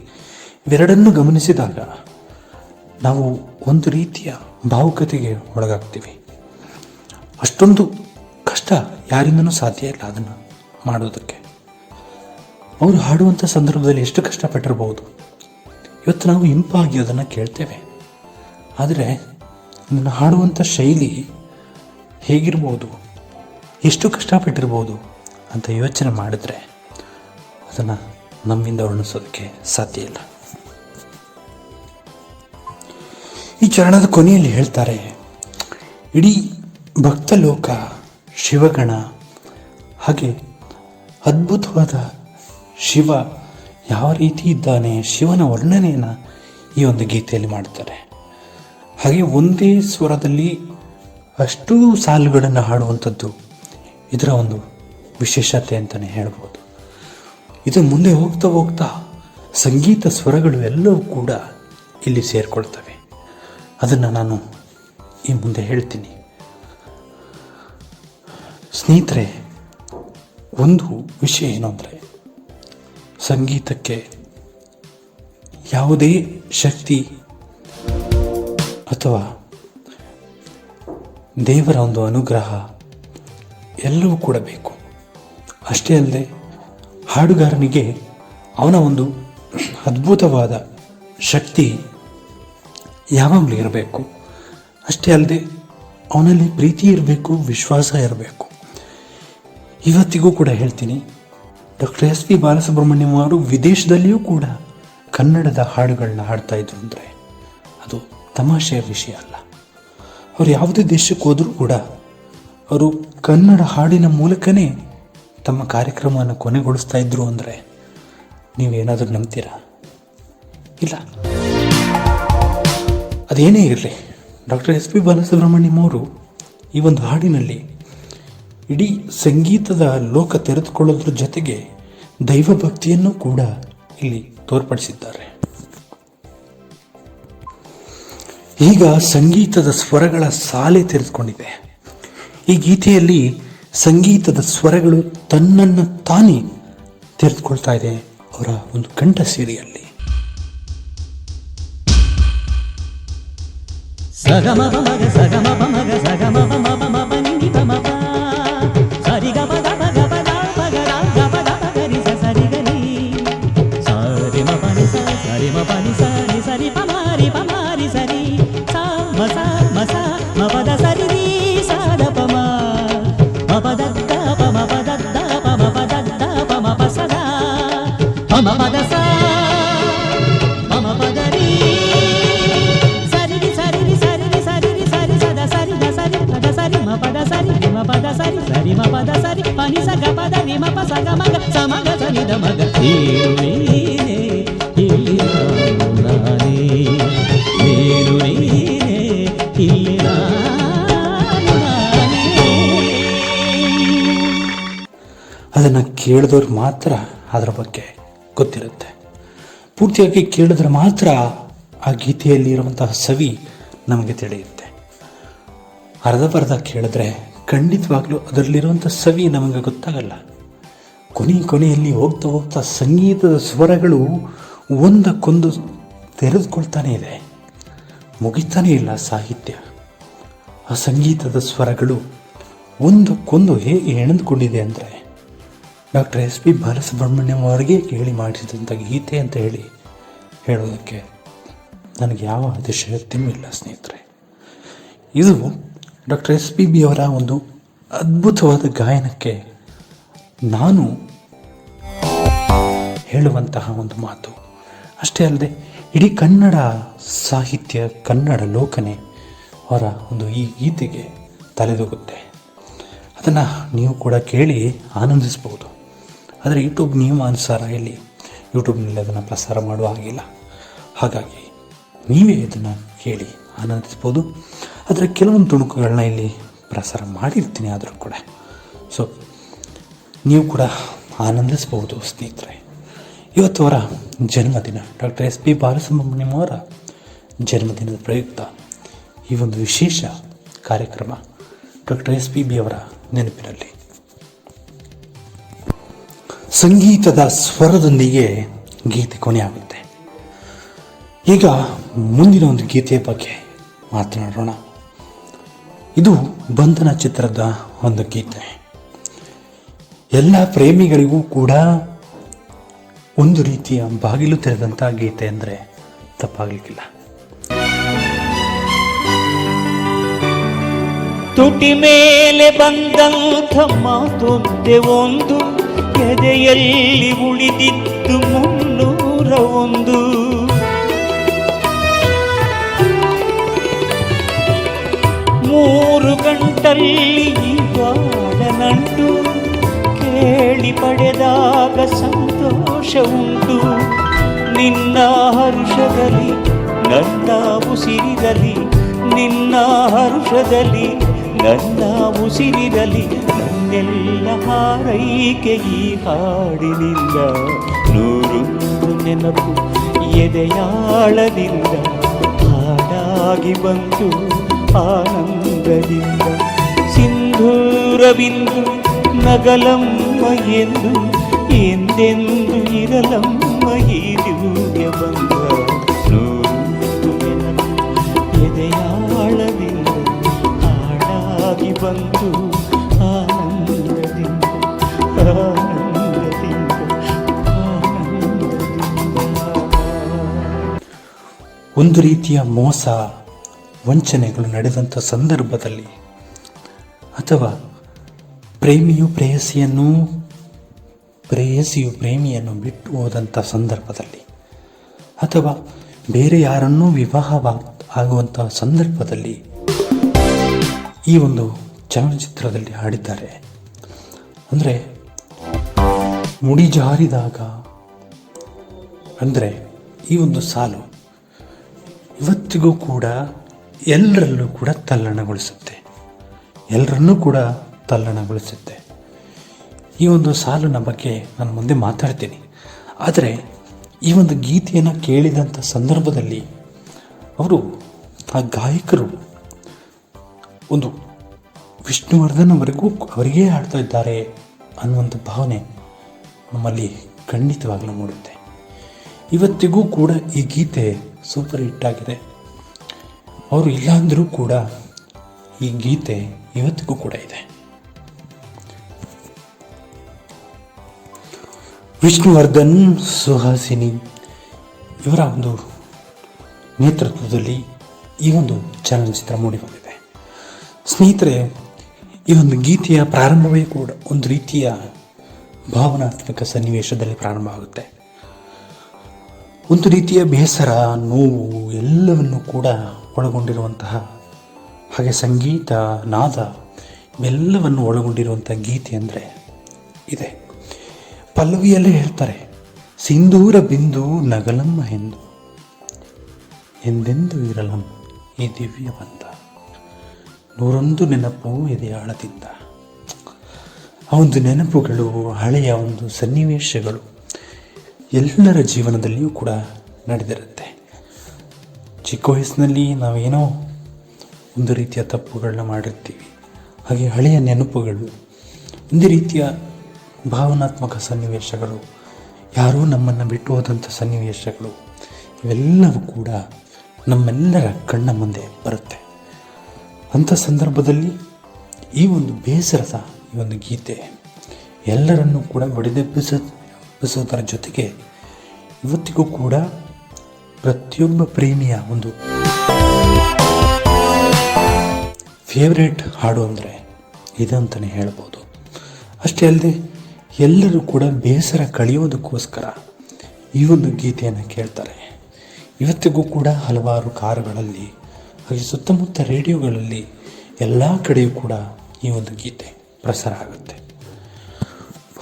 ಇವೆರಡನ್ನು ಗಮನಿಸಿದಾಗ ನಾವು ಒಂದು ರೀತಿಯ ಭಾವುಕತೆಗೆ ಒಳಗಾಗ್ತೀವಿ. ಅಷ್ಟೊಂದು ಕಷ್ಟ ಯಾರಿಂದನೂ ಸಾಧ್ಯ ಇಲ್ಲ ಅದನ್ನು ಮಾಡೋದಕ್ಕೆ. ಅವರು ಹಾಡುವಂಥ ಸಂದರ್ಭದಲ್ಲಿ ಎಷ್ಟು ಕಷ್ಟಪಟ್ಟಿರ್ಬೋದು. ಇವತ್ತು ನಾವು ಇಂಪಾಗಿ ಅದನ್ನು ಕೇಳ್ತೇವೆ, ಆದರೆ ಅದನ್ನು ಹಾಡುವಂಥ ಶೈಲಿ ಹೇಗಿರ್ಬೋದು, ಎಷ್ಟು ಕಷ್ಟಪಟ್ಟಿರ್ಬೋದು ಅಂತ ಯೋಚನೆ ಮಾಡಿದ್ರೆ ಅದನ್ನು ನಮ್ಮಿಂದ ವರ್ಣಿಸೋದಕ್ಕೆ ಸಾಧ್ಯ ಇಲ್ಲ. ಈ ಚರಣದ ಕೊನೆಯಲ್ಲಿ ಹೇಳ್ತಾರೆ, ಇಡೀ ಭಕ್ತಲೋಕ, ಶಿವಗಣ, ಹಾಗೆ ಅದ್ಭುತವಾದ ಶಿವ ಯಾವ ರೀತಿ ಇದ್ದಾನೆ, ಶಿವನ ವರ್ಣನೆಯನ್ನು ಈ ಒಂದು ಗೀತೆಯಲ್ಲಿ ಮಾಡ್ತಾರೆ. ಹಾಗೆ ಒಂದೇ ಸ್ವರದಲ್ಲಿ ಅಷ್ಟೂ ಸಾಲುಗಳನ್ನು ಹಾಡುವಂಥದ್ದು ಇದರ ಒಂದು ವಿಶೇಷತೆ ಅಂತಲೇ ಹೇಳ್ಬೋದು. ಇದು ಮುಂದೆ ಹೋಗ್ತಾ ಹೋಗ್ತಾ ಸಂಗೀತ ಸ್ವರಗಳು ಎಲ್ಲವೂ ಕೂಡ ಇಲ್ಲಿ ಸೇರಿಕೊಳ್ತವೆ. ಅದನ್ನು ನಾನು ಈ ಮುಂದೆ ಹೇಳ್ತೀನಿ. ಸ್ನೇಹಿತರೆ, ಒಂದು ವಿಷಯ ಏನು ಅಂದರೆ, ಸಂಗೀತಕ್ಕೆ ಯಾವುದೇ ಶಕ್ತಿ ಅಥವಾ ದೇವರ ಒಂದು ಅನುಗ್ರಹ ಎಲ್ಲವೂ ಕೂಡ ಬೇಕು. ಅಷ್ಟೇ ಅಲ್ಲದೆ ಹಾಡುಗಾರನಿಗೆ ಅವನ ಒಂದು ಅದ್ಭುತವಾದ ಶಕ್ತಿ ಯಾವಾಗಲೂ ಇರಬೇಕು. ಅಷ್ಟೇ ಅಲ್ಲದೆ ಅವನಲ್ಲಿ ಪ್ರೀತಿ ಇರಬೇಕು, ವಿಶ್ವಾಸ ಇರಬೇಕು. ಇವತ್ತಿಗೂ ಕೂಡ ಹೇಳ್ತೀನಿ, ಡಾಕ್ಟರ್ ಎಸ್ ಪಿ ಬಾಲಸುಬ್ರಹ್ಮಣ್ಯಂ ಅವರು ವಿದೇಶದಲ್ಲಿಯೂ ಕೂಡ ಕನ್ನಡದ ಹಾಡುಗಳನ್ನ ಹಾಡ್ತಾ ಇದ್ರು ಅಂದರೆ ಅದು ತಮಾಷೆಯ ವಿಷಯ ಅಲ್ಲ. ಅವರು ಯಾವುದೇ ದೇಶಕ್ಕೆ ಹೋದರೂ ಕೂಡ ಅವರು ಕನ್ನಡ ಹಾಡಿನ ಮೂಲಕನೇ ತಮ್ಮ ಕಾರ್ಯಕ್ರಮವನ್ನು ಕೊನೆಗೊಳಿಸ್ತಾ ಇದ್ರು ಅಂದರೆ ನೀವೇನಾದರೂ ನಂಬ್ತೀರಾ? ಇಲ್ಲ. ಅದೇನೇ ಇರಲಿ, ಡಾಕ್ಟರ್ ಎಸ್ ಪಿ ಬಾಲಸುಬ್ರಹ್ಮಣ್ಯಂ ಅವರು ಈ ಒಂದು ಹಾಡಿನಲ್ಲಿ ಇಡೀ ಸಂಗೀತದ ಲೋಕ ತೆರೆದುಕೊಳ್ಳೋದ್ರ ಜೊತೆಗೆ ದೈವ ಭಕ್ತಿಯನ್ನು ಕೂಡ ಇಲ್ಲಿ ತೋರ್ಪಡಿಸಿದ್ದಾರೆ. ಈಗ ಸಂಗೀತದ ಸ್ವರಗಳ ಸಾಲೆ ತೆರೆದುಕೊಂಡಿದೆ. ಈ ಗೀತೆಯಲ್ಲಿ ಸಂಗೀತದ ಸ್ವರಗಳು ತನ್ನನ್ನು ತಾನೇ ತೆರೆದುಕೊಳ್ತಾ ಇದೆ ಅವರ ಒಂದು ಕಂಠ ಸಿರಿಯಲ್ಲಿ. ಸಗಮ ಮಗ ಸಗಮ ಮಗ ಸಗಮ ಮಮ ಬನ್ನಿ ಮಮ ಸರಿ ಗಮ ಗಮ ಗಮ ಗಮ ಗಮ ಗರಿ ಸರಿ ಗರಿ ಸರಿ ಮ ಪನಿ ಸರಿ ಸರಿ ಪಮಾರಿ ಸರಿ ಸಾ ಮಸ ಮ ಪದ ಸರಿ ರಿ ಸಾದ ಪಮ ಮ ಪದ ದ ಪ ಮ ಪದ ದ ಪ ಮ ಪದ ದ ಪ ಮ ಪ ಸದ ಪ ಮ ಪದ ಸ ಪ ಮ ಪದ ರಿ ಸರಿ ರಿ ಸರಿ ರಿ ಸರಿ ರಿ ಸರಿ ರಿ ಸರಿ ಸದ ಸರಿ ದ ಸರಿ ಪದ ಸರಿ ಮ ಪದ ಸರಿ ಮ ಪದ ಸರಿ ಸರಿ ಮ ಪದ ಸರಿ ಪನಿ ಸ ಗ ಪದ ರಿ ಮ ಪ ಸ ಗ ಮ ಗ ಸ ಮ ಗ ಸ ನಿ ದ ಮ ಗ ನೀನೇ ಇಲ್ಲಿ ನಾನೇ ನೀನು ನೀನೇ ಇಲ್ಲಿ ನಾನೇ. ಅದನ್ನು ಕೇಳಿದವ್ರು ಮಾತ್ರ ಅದರ ಬಗ್ಗೆ ಗೊತ್ತಿರುತ್ತೆ. ಪೂರ್ತಿಯಾಗಿ ಕೇಳಿದ್ರೆ ಮಾತ್ರ ಆ ಗೀತೆಯಲ್ಲಿ ಇರುವಂತಹ ಸವಿ ನಮಗೆ ತಿಳಿಯುತ್ತೆ. ಅರ್ಧ ಕೇಳಿದ್ರೆ ಖಂಡಿತವಾಗ್ಲೂ ಅದರಲ್ಲಿರುವಂಥ ಸವಿ ನಮಗೆ ಗೊತ್ತಾಗಲ್ಲ. ಕೊನೆಯಲ್ಲಿ ಹೋಗ್ತಾ ಸಂಗೀತದ ಸ್ವರಗಳು ಒಂದಕ್ಕೊಂದು ತೆರೆದುಕೊಳ್ತಾನೆ ಇದೆ, ಮುಗಿತಾನೇ ಇಲ್ಲ ಸಾಹಿತ್ಯ. ಆ ಸಂಗೀತದ ಸ್ವರಗಳು ಒಂದಕ್ಕೊಂದು ಹೇಗೆ ಹೆಣೆದುಕೊಂಡಿದೆ ಅಂದರೆ ಡಾಕ್ಟರ್ ಎಸ್ ಪಿ ಬಾಲಸುಬ್ರಹ್ಮಣ್ಯಂ ಅವರಿಗೆ ಕೇಳಿ ಮಾಡಿಸಿದಂಥ ಗೀತೆ ಅಂತ ಹೇಳೋದಕ್ಕೆ ನನಗೆ ಯಾವ ಅತಿಶಯೋಕ್ತಿಯೂ ಇಲ್ಲ ಸ್ನೇಹಿತರೆ. ಇದು ಡಾಕ್ಟರ್ ಎಸ್ ಪಿ ಬಿ ಅವರ ಒಂದು ಅದ್ಭುತವಾದ ಗಾಯನಕ್ಕೆ ನಾನು ಹೇಳುವಂತಹ ಒಂದು ಮಾತು. ಅಷ್ಟೇ ಅಲ್ಲದೆ ಇಡೀ ಕನ್ನಡ ಸಾಹಿತ್ಯ, ಕನ್ನಡ ಲೋಕನೆ ಅವರ ಒಂದು ಈ ಗೀತೆಗೆ ತಲೆದೂಗುತ್ತೆ. ಅದನ್ನು ನೀವು ಕೂಡ ಕೇಳಿ ಆನಂದಿಸ್ಬೋದು. ಆದರೆ ಯೂಟ್ಯೂಬ್ ನಿಯಮಾನುಸಾರ ಇಲ್ಲಿ ಯೂಟ್ಯೂಬ್ನಲ್ಲಿ ಅದನ್ನು ಪ್ರಸಾರ ಮಾಡುವ ಹಾಗಿಲ್ಲ. ಹಾಗಾಗಿ ನೀವೇ ಇದನ್ನು ಕೇಳಿ ಆನಂದಿಸ್ಬೋದು. ಅದರ ಕೆಲವೊಂದು ತುಣುಕುಗಳನ್ನ ಇಲ್ಲಿ ಪ್ರಸಾರ ಮಾಡಿರ್ತೀನಿ ಆದರೂ ಕೂಡ. ಸೊ ನೀವು ಕೂಡ ಆನಂದಿಸ್ಬೋದು ಸ್ನೇಹಿತರೆ. ಇವತ್ತು ಅವರ ಜನ್ಮದಿನ, ಡಾಕ್ಟರ್ ಎಸ್ ಪಿ ಬಾಲಸುಬ್ರಹ್ಮಣ್ಯಂ ಅವರ ಜನ್ಮದಿನದ ಪ್ರಯುಕ್ತ ಈ ಒಂದು ವಿಶೇಷ ಕಾರ್ಯಕ್ರಮ ಡಾಕ್ಟರ್ ಎಸ್ ಪಿ ಬಿ ಅವರ ನೆನಪಿನಲ್ಲಿ ಸಂಗೀತದ ಸ್ವರದೊಂದಿಗೆ ಗೀತೆ ಕೊನೆಯಾಗುತ್ತೆ. ಈಗ ಮುಂದಿನ ಒಂದು ಗೀತೆಯ ಬಗ್ಗೆ ಮಾತನಾಡೋಣ. ಇದು ಬಂಧನ ಚಿತ್ರದ ಒಂದು ಗೀತೆ. ಎಲ್ಲ ಪ್ರೇಮಿಗಳಿಗೂ ಕೂಡ ಒಂದು ರೀತಿಯ ಬಾಗಿಲು ತೆರೆದಂಥ ಗೀತೆ ಅಂದರೆ ತಪ್ಪಾಗಲಿಕ್ಕಿಲ್ಲ. ತುಟಿ ಮೇಲೆ ಬಂದಂಥ ಮಾತೊಂದೆ ಒಂದು, ಎದೆಯಲ್ಲಿ ಉಳಿದಿದ್ದು 301. ಮೂರು ಗಂಟ ನಿನ್ನಲ್ಲಿ ಈ ಬಾಳ ನಂಟು ಕೇಳಿ ಪಡೆದಾಗ ಸಂತೋಷ ಉಂಟು. ನಿನ್ನ ಹರುಷದಲ್ಲಿ ನನ್ನ ಉಸಿರಿರಲಿ, ನಿನ್ನ ಹರುಷದಲ್ಲಿ ನನ್ನ ಉಸಿರಿರಲಿ. ನನ್ನೆಲ್ಲ ಹಾರೈಕೆ ಈ ಹಾಡಿನಿಂದ, ನೂರೊಂದು ನೆನಪು ಎದೆಯಾಳದಿಂದ ಹಾಡಾಗಿ ಬಂತು ಆನಂದದಿಂದ. ಸಿಂಧೂರವಿಂದು ನಗಲಮ್ಮ ಎಂದು ಎಂದೆಂದು ಇರಲಮ್ಮ ಈ ದಿವ್ಯ ಬಂದ. ನೂರೊಂದು ನೆನಪು ಎದೆಯಾಳದಿಂದ ಹಾಡಾಗಿ ಬಂತು ಆನಂದದಿಂದ ಆನಂದದಿಂದ ಆನಂದದಿಂದ. ಒಂದು ರೀತಿಯ ಮೋಸ ವಂಚನೆಗಳು ನಡೆದಂಥ ಸಂದರ್ಭದಲ್ಲಿ, ಅಥವಾ ಪ್ರೇಮಿಯು ಪ್ರೇಯಸಿಯು ಪ್ರೇಮಿಯನ್ನು ಬಿಟ್ಟು ಹೋದಂಥ ಸಂದರ್ಭದಲ್ಲಿ, ಅಥವಾ ಬೇರೆ ಯಾರನ್ನೂ ಆಗುವಂಥ ಸಂದರ್ಭದಲ್ಲಿ ಈ ಒಂದು ಚಲನಚಿತ್ರದಲ್ಲಿ ಹಾಡಿದ್ದಾರೆ. ಅಂದರೆ ಮುಡಿ ಜಾರಿದಾಗ, ಅಂದರೆ ಈ ಒಂದು ಸಾಲು ಇವತ್ತಿಗೂ ಕೂಡ ಎಲ್ಲರಲ್ಲೂ ಕೂಡ ತಲ್ಲಣಗೊಳಿಸುತ್ತೆ, ಎಲ್ಲರನ್ನೂ ಕೂಡ ತಲ್ಲಣಗೊಳಿಸುತ್ತೆ. ಈ ಒಂದು ಸಾಲಿನ ಬಗ್ಗೆ ನಾನು ಮುಂದೆ ಮಾತಾಡ್ತೀನಿ. ಆದರೆ ಈ ಒಂದು ಗೀತೆಯನ್ನು ಕೇಳಿದಂಥ ಸಂದರ್ಭದಲ್ಲಿ ಆ ಗಾಯಕರು ಒಂದು ವಿಷ್ಣುವರ್ಧನ್ವರೆಗೂ ಅವರಿಗೇ ಹಾಡ್ತಾ ಇದ್ದಾರೆ ಅನ್ನುವಂಥ ಭಾವನೆ ನಮ್ಮಲ್ಲಿ ಖಂಡಿತವಾಗಲೂ ಮೂಡುತ್ತೆ. ಇವತ್ತಿಗೂ ಕೂಡ ಈ ಗೀತೆ ಸೂಪರ್ ಹಿಟ್ ಆಗಿದೆ. ಅವರು ಇಲ್ಲಾಂದರೂ ಕೂಡ ಈ ಗೀತೆ ಇವತ್ತಿಗೂ ಕೂಡ ಇದೆ. ವಿಷ್ಣುವರ್ಧನ್, ಸುಹಾಸಿನಿ ಇವರ ಒಂದು ನೇತೃತ್ವದಲ್ಲಿ ಈ ಒಂದು ಚಲನಚಿತ್ರ ಮೂಡಿಬಂದಿದೆ. ಸ್ನೇಹಿತರೆ, ಈ ಒಂದು ಗೀತೆಯ ಪ್ರಾರಂಭವೇ ಕೂಡ ಒಂದು ರೀತಿಯ ಭಾವನಾತ್ಮಕ ಸನ್ನಿವೇಶದಲ್ಲಿ ಪ್ರಾರಂಭ ಆಗುತ್ತೆ. ಒಂದು ರೀತಿಯ ಬೇಸರ, ನೋವು ಎಲ್ಲವನ್ನು ಕೂಡ ಒಳಗೊಂಡಿರುವಂತಹ, ಹಾಗೆ ಸಂಗೀತ, ನಾದ ಇವೆಲ್ಲವನ್ನು ಒಳಗೊಂಡಿರುವಂಥ ಗೀತೆ ಅಂದರೆ ಇದೆ. ಪಲ್ಲವಿಯಲ್ಲೇ ಹೇಳ್ತಾರೆ, ಸಿಂಧೂರ ಬಿಂದು ನಗಲಮ್ಮ ಎಂದು ಎಂದೆಂದು ಇರಲಮ್ಮ ಈ ದಿವ್ಯ ಬಂದ, ನೂರೊಂದು ನೆನಪು ಎದೆಯಾಳದಿಂದ. ಆ ಒಂದು ನೆನಪುಗಳು, ಹಳೆಯ ಒಂದು ಸನ್ನಿವೇಶಗಳು ಎಲ್ಲರ ಜೀವನದಲ್ಲಿಯೂ ಕೂಡ ನಡೆದಿರುತ್ತೆ. ಚಿಕ್ಕ ವಯಸ್ಸಿನಲ್ಲಿ ನಾವೇನೋ ಒಂದು ರೀತಿಯ ತಪ್ಪುಗಳನ್ನ ಮಾಡಿರ್ತೀವಿ. ಹಾಗೆ ಹಳೆಯ ನೆನಪುಗಳು, ಒಂದು ರೀತಿಯ ಭಾವನಾತ್ಮಕ ಸನ್ನಿವೇಶಗಳು, ಯಾರೋ ನಮ್ಮನ್ನು ಬಿಟ್ಟು ಹೋದಂಥ ಸನ್ನಿವೇಶಗಳು, ಇವೆಲ್ಲವೂ ಕೂಡ ನಮ್ಮೆಲ್ಲರ ಕಣ್ಣ ಮುಂದೆ ಬರುತ್ತೆ. ಅಂಥ ಸಂದರ್ಭದಲ್ಲಿ ಈ ಒಂದು ಬೇಸರದ ಈ ಒಂದು ಗೀತೆ ಎಲ್ಲರನ್ನೂ ಕೂಡ ಬಡಿದೆಬ್ಬಿಸೋದರ ಜೊತೆಗೆ ಇವತ್ತಿಗೂ ಕೂಡ ಪ್ರತಿಯೊಬ್ಬ ಪ್ರೇಮಿಯ ಒಂದು ಫೇವ್ರೇಟ್ ಹಾಡು ಅಂದರೆ ಇದಂತಲೇ ಹೇಳ್ಬೋದು. ಅಷ್ಟೇ ಅಲ್ಲದೆ ಎಲ್ಲರೂ ಕೂಡ ಬೇಸರ ಕಳೆಯೋದಕ್ಕೋಸ್ಕರ ಈ ಒಂದು ಗೀತೆಯನ್ನು ಕೇಳ್ತಾರೆ. ಇವತ್ತಿಗೂ ಕೂಡ ಹಲವಾರು ಕಾರುಗಳಲ್ಲಿ, ಹಾಗೆ ಸುತ್ತಮುತ್ತ ರೇಡಿಯೋಗಳಲ್ಲಿ ಎಲ್ಲ ಕಡೆಯೂ ಕೂಡ ಈ ಒಂದು ಗೀತೆ ಪ್ರಸಾರ ಆಗುತ್ತೆ.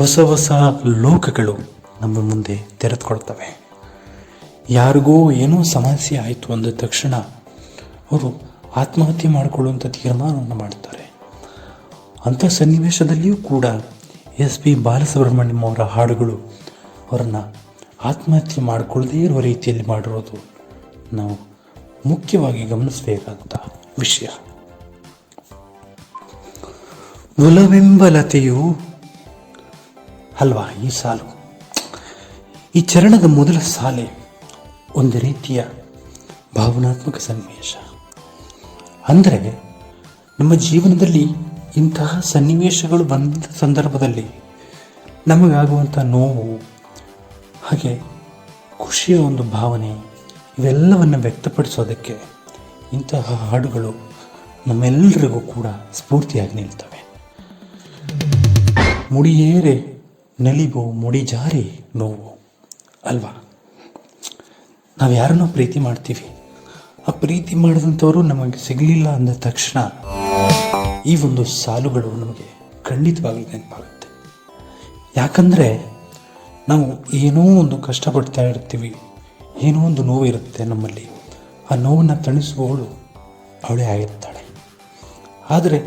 ಹೊಸ ಹೊಸ ಲೋಕಗಳು ನಮ್ಮ ಮುಂದೆ ತೆರೆದುಕೊಳ್ತವೆ. ಯಾರಿಗೋ ಏನೋ ಸಮಸ್ಯೆ ಆಯಿತು ಅಂದ ತಕ್ಷಣ ಅವರು ಆತ್ಮಹತ್ಯೆ ಮಾಡಿಕೊಳ್ಳುವಂಥ ತೀರ್ಮಾನವನ್ನು ಮಾಡ್ತಾರೆ. ಅಂಥ ಸನ್ನಿವೇಶದಲ್ಲಿಯೂ ಕೂಡ SP ಬಾಲಸುಬ್ರಹ್ಮಣ್ಯಂ ಅವರ ಹಾಡುಗಳು ಅವರನ್ನು ಆತ್ಮಹತ್ಯೆ ಮಾಡಿಕೊಳ್ಳದೇ ಇರುವ ರೀತಿಯಲ್ಲಿ ಮಾಡಿರೋದು ನಾವು ಮುಖ್ಯವಾಗಿ ಗಮನಿಸಬೇಕಾದಂಥ ವಿಷಯ. ಒಲವೆಂಬಲತೆಯು ಅಲ್ವಾ ಈ ಸಾಲು, ಈ ಚರಣದ ಮೊದಲ ಸಾಲೆ ಒಂದು ರೀತಿಯ ಭಾವನಾತ್ಮಕ ಸನ್ನಿವೇಶ. ಅಂದರೆ ನಮ್ಮ ಜೀವನದಲ್ಲಿ ಇಂತಹ ಸನ್ನಿವೇಶಗಳು ಬಂದ ಸಂದರ್ಭದಲ್ಲಿ ನಮಗಾಗುವಂಥ ನೋವು, ಹಾಗೆ ಖುಷಿಯ ಒಂದು ಭಾವನೆ, ಇವೆಲ್ಲವನ್ನು ವ್ಯಕ್ತಪಡಿಸೋದಕ್ಕೆ ಇಂತಹ ಹಾಡುಗಳು ನಮ್ಮೆಲ್ಲರಿಗೂ ಕೂಡ ಸ್ಫೂರ್ತಿಯಾಗಿ ನಿಲ್ತವೆ. ಮುಡಿಯೇರೆ ನಲಿವು, ಮುಡಿ ಜಾರಿ ನೋವು ಅಲ್ವಾ. ನಾವು ಯಾರನ್ನೋ ಪ್ರೀತಿ ಮಾಡ್ತೀವಿ, ಆ ಪ್ರೀತಿ ಮಾಡಿದಂಥವರು ನಮಗೆ ಸಿಗಲಿಲ್ಲ ಅಂದ ತಕ್ಷಣ ಈ ಒಂದು ಸಾಲುಗಳು ನಮಗೆ ಖಂಡಿತವಾಗ್ಲೂ ನೆನಪಾಗುತ್ತೆ. ಯಾಕಂದರೆ ನಾವು ಏನೋ ಒಂದು ಕಷ್ಟಪಡ್ತಾ ಇರ್ತೀವಿ, ಏನೋ ಒಂದು ನೋವು ಇರುತ್ತೆ ನಮ್ಮಲ್ಲಿ. ಆ ನೋವನ್ನು ತಣಿಸುವವಳು ಅವಳೇ ಆಗಿರ್ತಾಳೆ. ಆದರೆ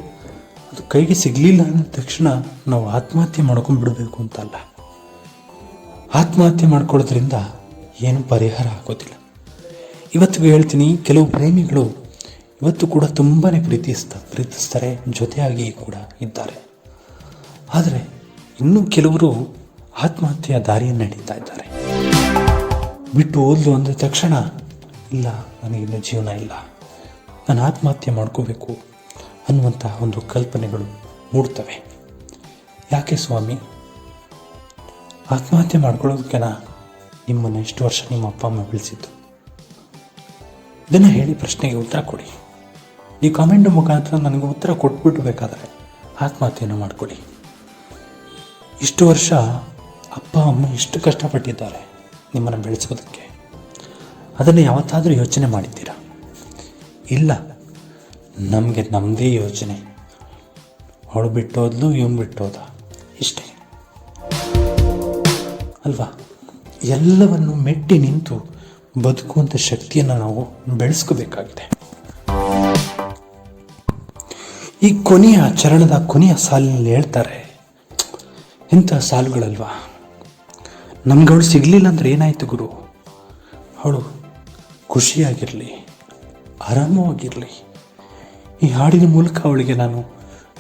ಅದು ಕೈಗೆ ಸಿಗಲಿಲ್ಲ ಅಂದ ತಕ್ಷಣ ನಾವು ಆತ್ಮಹತ್ಯೆ ಮಾಡ್ಕೊಂಡ್ಬಿಡ್ಬೇಕು ಅಂತಲ್ಲ. ಆತ್ಮಹತ್ಯೆ ಮಾಡ್ಕೊಳ್ಳೋದ್ರಿಂದ ಏನು ಪರಿಹಾರ ಆಗೋದಿಲ್ಲ. ಇವತ್ತಿಗೂ ಹೇಳ್ತೀನಿ, ಕೆಲವು ಪ್ರೇಮಿಗಳು ಇವತ್ತು ಕೂಡ ತುಂಬಾ ಪ್ರೀತಿಸ್ತಾರೆ, ಜೊತೆಯಾಗಿ ಕೂಡ ಇದ್ದಾರೆ. ಆದರೆ ಇನ್ನೂ ಕೆಲವರು ಆತ್ಮಹತ್ಯೆಯ ದಾರಿಯನ್ನು ಹಿಡಿತಾ ಇದ್ದಾರೆ. ಬಿಟ್ಟು ಓದಲು ಅಂದ ತಕ್ಷಣ ಇಲ್ಲ, ನನಗಿನ್ನು ಜೀವನ ಇಲ್ಲ, ನಾನು ಆತ್ಮಹತ್ಯೆ ಮಾಡ್ಕೋಬೇಕು ಅನ್ನುವಂತಹ ಒಂದು ಕಲ್ಪನೆಗಳು ಮೂಡ್ತವೆ. ಯಾಕೆ ಸ್ವಾಮಿ, ಆತ್ಮಹತ್ಯೆ ಮಾಡ್ಕೊಳ್ಳೋದಕ್ಕೆನ ನಿಮ್ಮನ್ನು ಎಷ್ಟು ವರ್ಷ ನಿಮ್ಮ ಅಪ್ಪ ಅಮ್ಮ ಬೆಳೆಸಿದ್ದು? ಇದನ್ನು ಹೇಳಿ ಪ್ರಶ್ನೆಗೆ ಉತ್ತರ ಕೊಡಿ. ನೀವು ಕಾಮೆಂಟ್ ಮುಖಾಂತರ ನನಗೆ ಉತ್ತರ ಕೊಟ್ಬಿಟ್ಟು ಬೇಕಾದರೆ ಆತ್ಮಹತ್ಯೆಯನ್ನು ಮಾಡಿಕೊಡಿ. ಇಷ್ಟು ವರ್ಷ ಅಪ್ಪ ಅಮ್ಮ ಎಷ್ಟು ಕಷ್ಟಪಟ್ಟಿದ್ದಾರೆ ನಿಮ್ಮನ್ನು ಬೆಳೆಸೋದಕ್ಕೆ, ಅದನ್ನು ಯಾವತ್ತಾದರೂ ಯೋಚನೆ ಮಾಡಿದ್ದೀರಾ? ಇಲ್ಲ, ನಮಗೆ ನಮ್ಮದೇ ಯೋಚನೆ. ಅವಳು ಬಿಟ್ಟೋದ್ಲು, ಇವನು ಬಿಟ್ಟೋದ, ಇಷ್ಟೇ ಅಲ್ವಾ? ಎಲ್ಲವನ್ನು ಮೆಟ್ಟಿ ನಿಂತು ಬದುಕುವಂಥ ಶಕ್ತಿಯನ್ನು ನಾವು ಬೆಳೆಸ್ಕೋಬೇಕಾಗಿದೆ. ಈ ಚರಣದ ಕೊನೆಯ ಸಾಲಿನಲ್ಲಿ ಹೇಳ್ತಾರೆ, ಎಂಥ ಸಾಲುಗಳಲ್ವಾ. ನಮ್ಗೆ ಅವಳು ಸಿಗಲಿಲ್ಲ ಅಂದರೆ ಏನಾಯಿತು ಗುರು? ಅವಳು ಖುಷಿಯಾಗಿರಲಿ, ಆರಾಮವಾಗಿರಲಿ. ಈ ಹಾಡಿನ ಮೂಲಕ ಅವಳಿಗೆ ನಾನು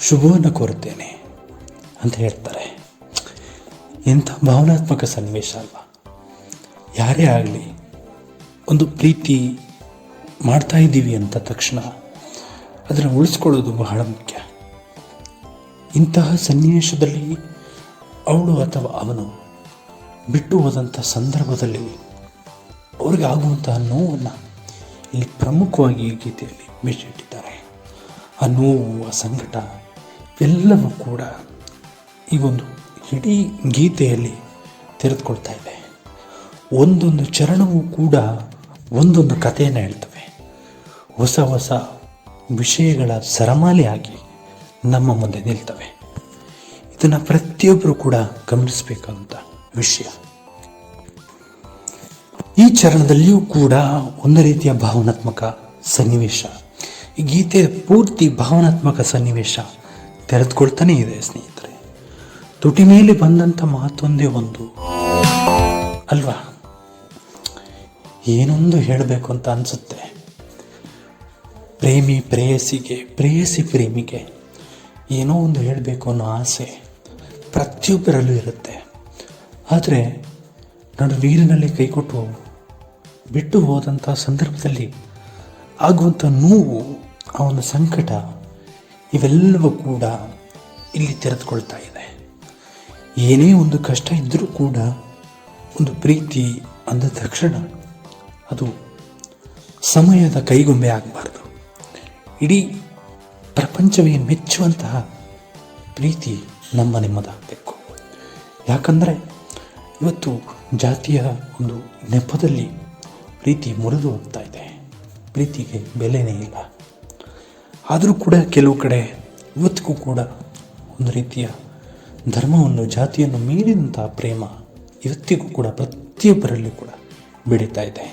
ಶುಭವನ್ನು ಕೋರುತ್ತೇನೆ ಅಂತ ಹೇಳ್ತಾರೆ. ಎಂಥ ಭಾವನಾತ್ಮಕ ಸನ್ನಿವೇಶ ಅಲ್ವಾ? ಯಾರೇ ಆಗಲಿ, ಒಂದು ಪ್ರೀತಿ ಮಾಡ್ತಾ ಇದ್ದೀವಿ ಅಂತ ತಕ್ಷಣ ಅದನ್ನು ಉಳಿಸ್ಕೊಳ್ಳೋದು ಬಹಳ ಮುಖ್ಯ. ಇಂತಹ ಸನ್ನಿವೇಶದಲ್ಲಿ ಅವಳು ಅಥವಾ ಅವನು ಬಿಟ್ಟು ಹೋದಂಥ ಸಂದರ್ಭದಲ್ಲಿ ಅವ್ರಿಗೆ ಆಗುವಂತಹ ನೋವನ್ನು ಇಲ್ಲಿ ಪ್ರಮುಖವಾಗಿ ಈ ಗೀತೆಯಲ್ಲಿ ಬಿಚ್ಚಿಟ್ಟಿದ್ದಾರೆ. ಆ ನೋವು, ಆ ಸಂಕಟ ಎಲ್ಲವೂ ಕೂಡ ಈ ಒಂದು ಇಡೀ ಗೀತೆಯಲ್ಲಿ ತೆರೆದುಕೊಳ್ತಾ ಇದೆ. ಒಂದೊಂದು ಚರಣವೂ ಕೂಡ ಒಂದೊಂದು ಕಥೆಯನ್ನು ಹೇಳ್ತವೆ. ಹೊಸ ಹೊಸ ವಿಷಯಗಳ ಸರಮಾಲೆಯಾಗಿ ನಮ್ಮ ಮುಂದೆ ನಿಲ್ತವೆ. ಇದನ್ನು ಪ್ರತಿಯೊಬ್ಬರು ಕೂಡ ಗಮನಿಸಬೇಕಾದಂಥ ವಿಷಯ. ಈ ಚರಣದಲ್ಲಿಯೂ ಕೂಡ ಒಂದು ರೀತಿಯ ಭಾವನಾತ್ಮಕ ಸನ್ನಿವೇಶ. ಈ ಗೀತೆಯ ಪೂರ್ತಿ ಭಾವನಾತ್ಮಕ ಸನ್ನಿವೇಶ ತೆರೆದುಕೊಳ್ತಾನೇ ಇದೆ ಸ್ನೇಹಿತರೆ. ತುಟಿ ಮೇಲೆ ಬಂದಂಥ ಮಾತೊಂದೇ ಒಂದು ಅಲ್ವಾ? ಏನೊಂದು ಹೇಳಬೇಕು ಅಂತ ಅನಿಸುತ್ತೆ. ಪ್ರೇಮಿ ಪ್ರೇಯಸಿಗೆ, ಪ್ರೇಯಸಿ ಪ್ರೇಮಿಗೆ ಏನೋ ಒಂದು ಹೇಳಬೇಕು ಅನ್ನೋ ಆಸೆ ಪ್ರತಿಯೊಬ್ಬರಲ್ಲೂ ಇರುತ್ತೆ. ಆದರೆ ನಡು ನೀರಿನಲ್ಲಿ ಕೈಕೊಟ್ಟು ಬಿಟ್ಟು ಹೋದಂಥ ಸಂದರ್ಭದಲ್ಲಿ ಆಗುವಂಥ ನೋವು, ಆ ಒಂದು ಸಂಕಟ ಇವೆಲ್ಲವೂ ಕೂಡ ಇಲ್ಲಿ ತೆರೆದುಕೊಳ್ತಾ ಇದೆ. ಏನೇ ಒಂದು ಕಷ್ಟ ಇದ್ದರೂ ಕೂಡ ಒಂದು ಪ್ರೀತಿ ಅಂದ ತಕ್ಷಣ ಅದು ಸಮಯದ ಕೈಗೊಂಬೆ ಆಗಬಾರ್ದು. ಇಡೀ ಪ್ರಪಂಚವೇ ಮೆಚ್ಚುವಂತಹ ಪ್ರೀತಿ ನಿಮ್ಮದಾಗಬೇಕು. ಯಾಕಂದರೆ ಇವತ್ತು ಜಾತಿಯ ಒಂದು ನೆಪದಲ್ಲಿ ಪ್ರೀತಿ ಮುರಿದು ಹೋಗ್ತಾ ಇದೆ. ಪ್ರೀತಿಗೆ ಬೆಲೆನೇ ಇಲ್ಲ. ಆದರೂ ಕೂಡ ಕೆಲವು ಕಡೆ ಇವತ್ತಿಗೂ ಕೂಡ ಒಂದು ರೀತಿಯ ಧರ್ಮವನ್ನು, ಜಾತಿಯನ್ನು ಮೀರಿದಂತಹ ಪ್ರೇಮ ಇವತ್ತಿಗೂ ಕೂಡ ಪ್ರತಿಯೊಬ್ಬರಲ್ಲೂ ಕೂಡ ಬೆಳೀತಾ ಇದೆ.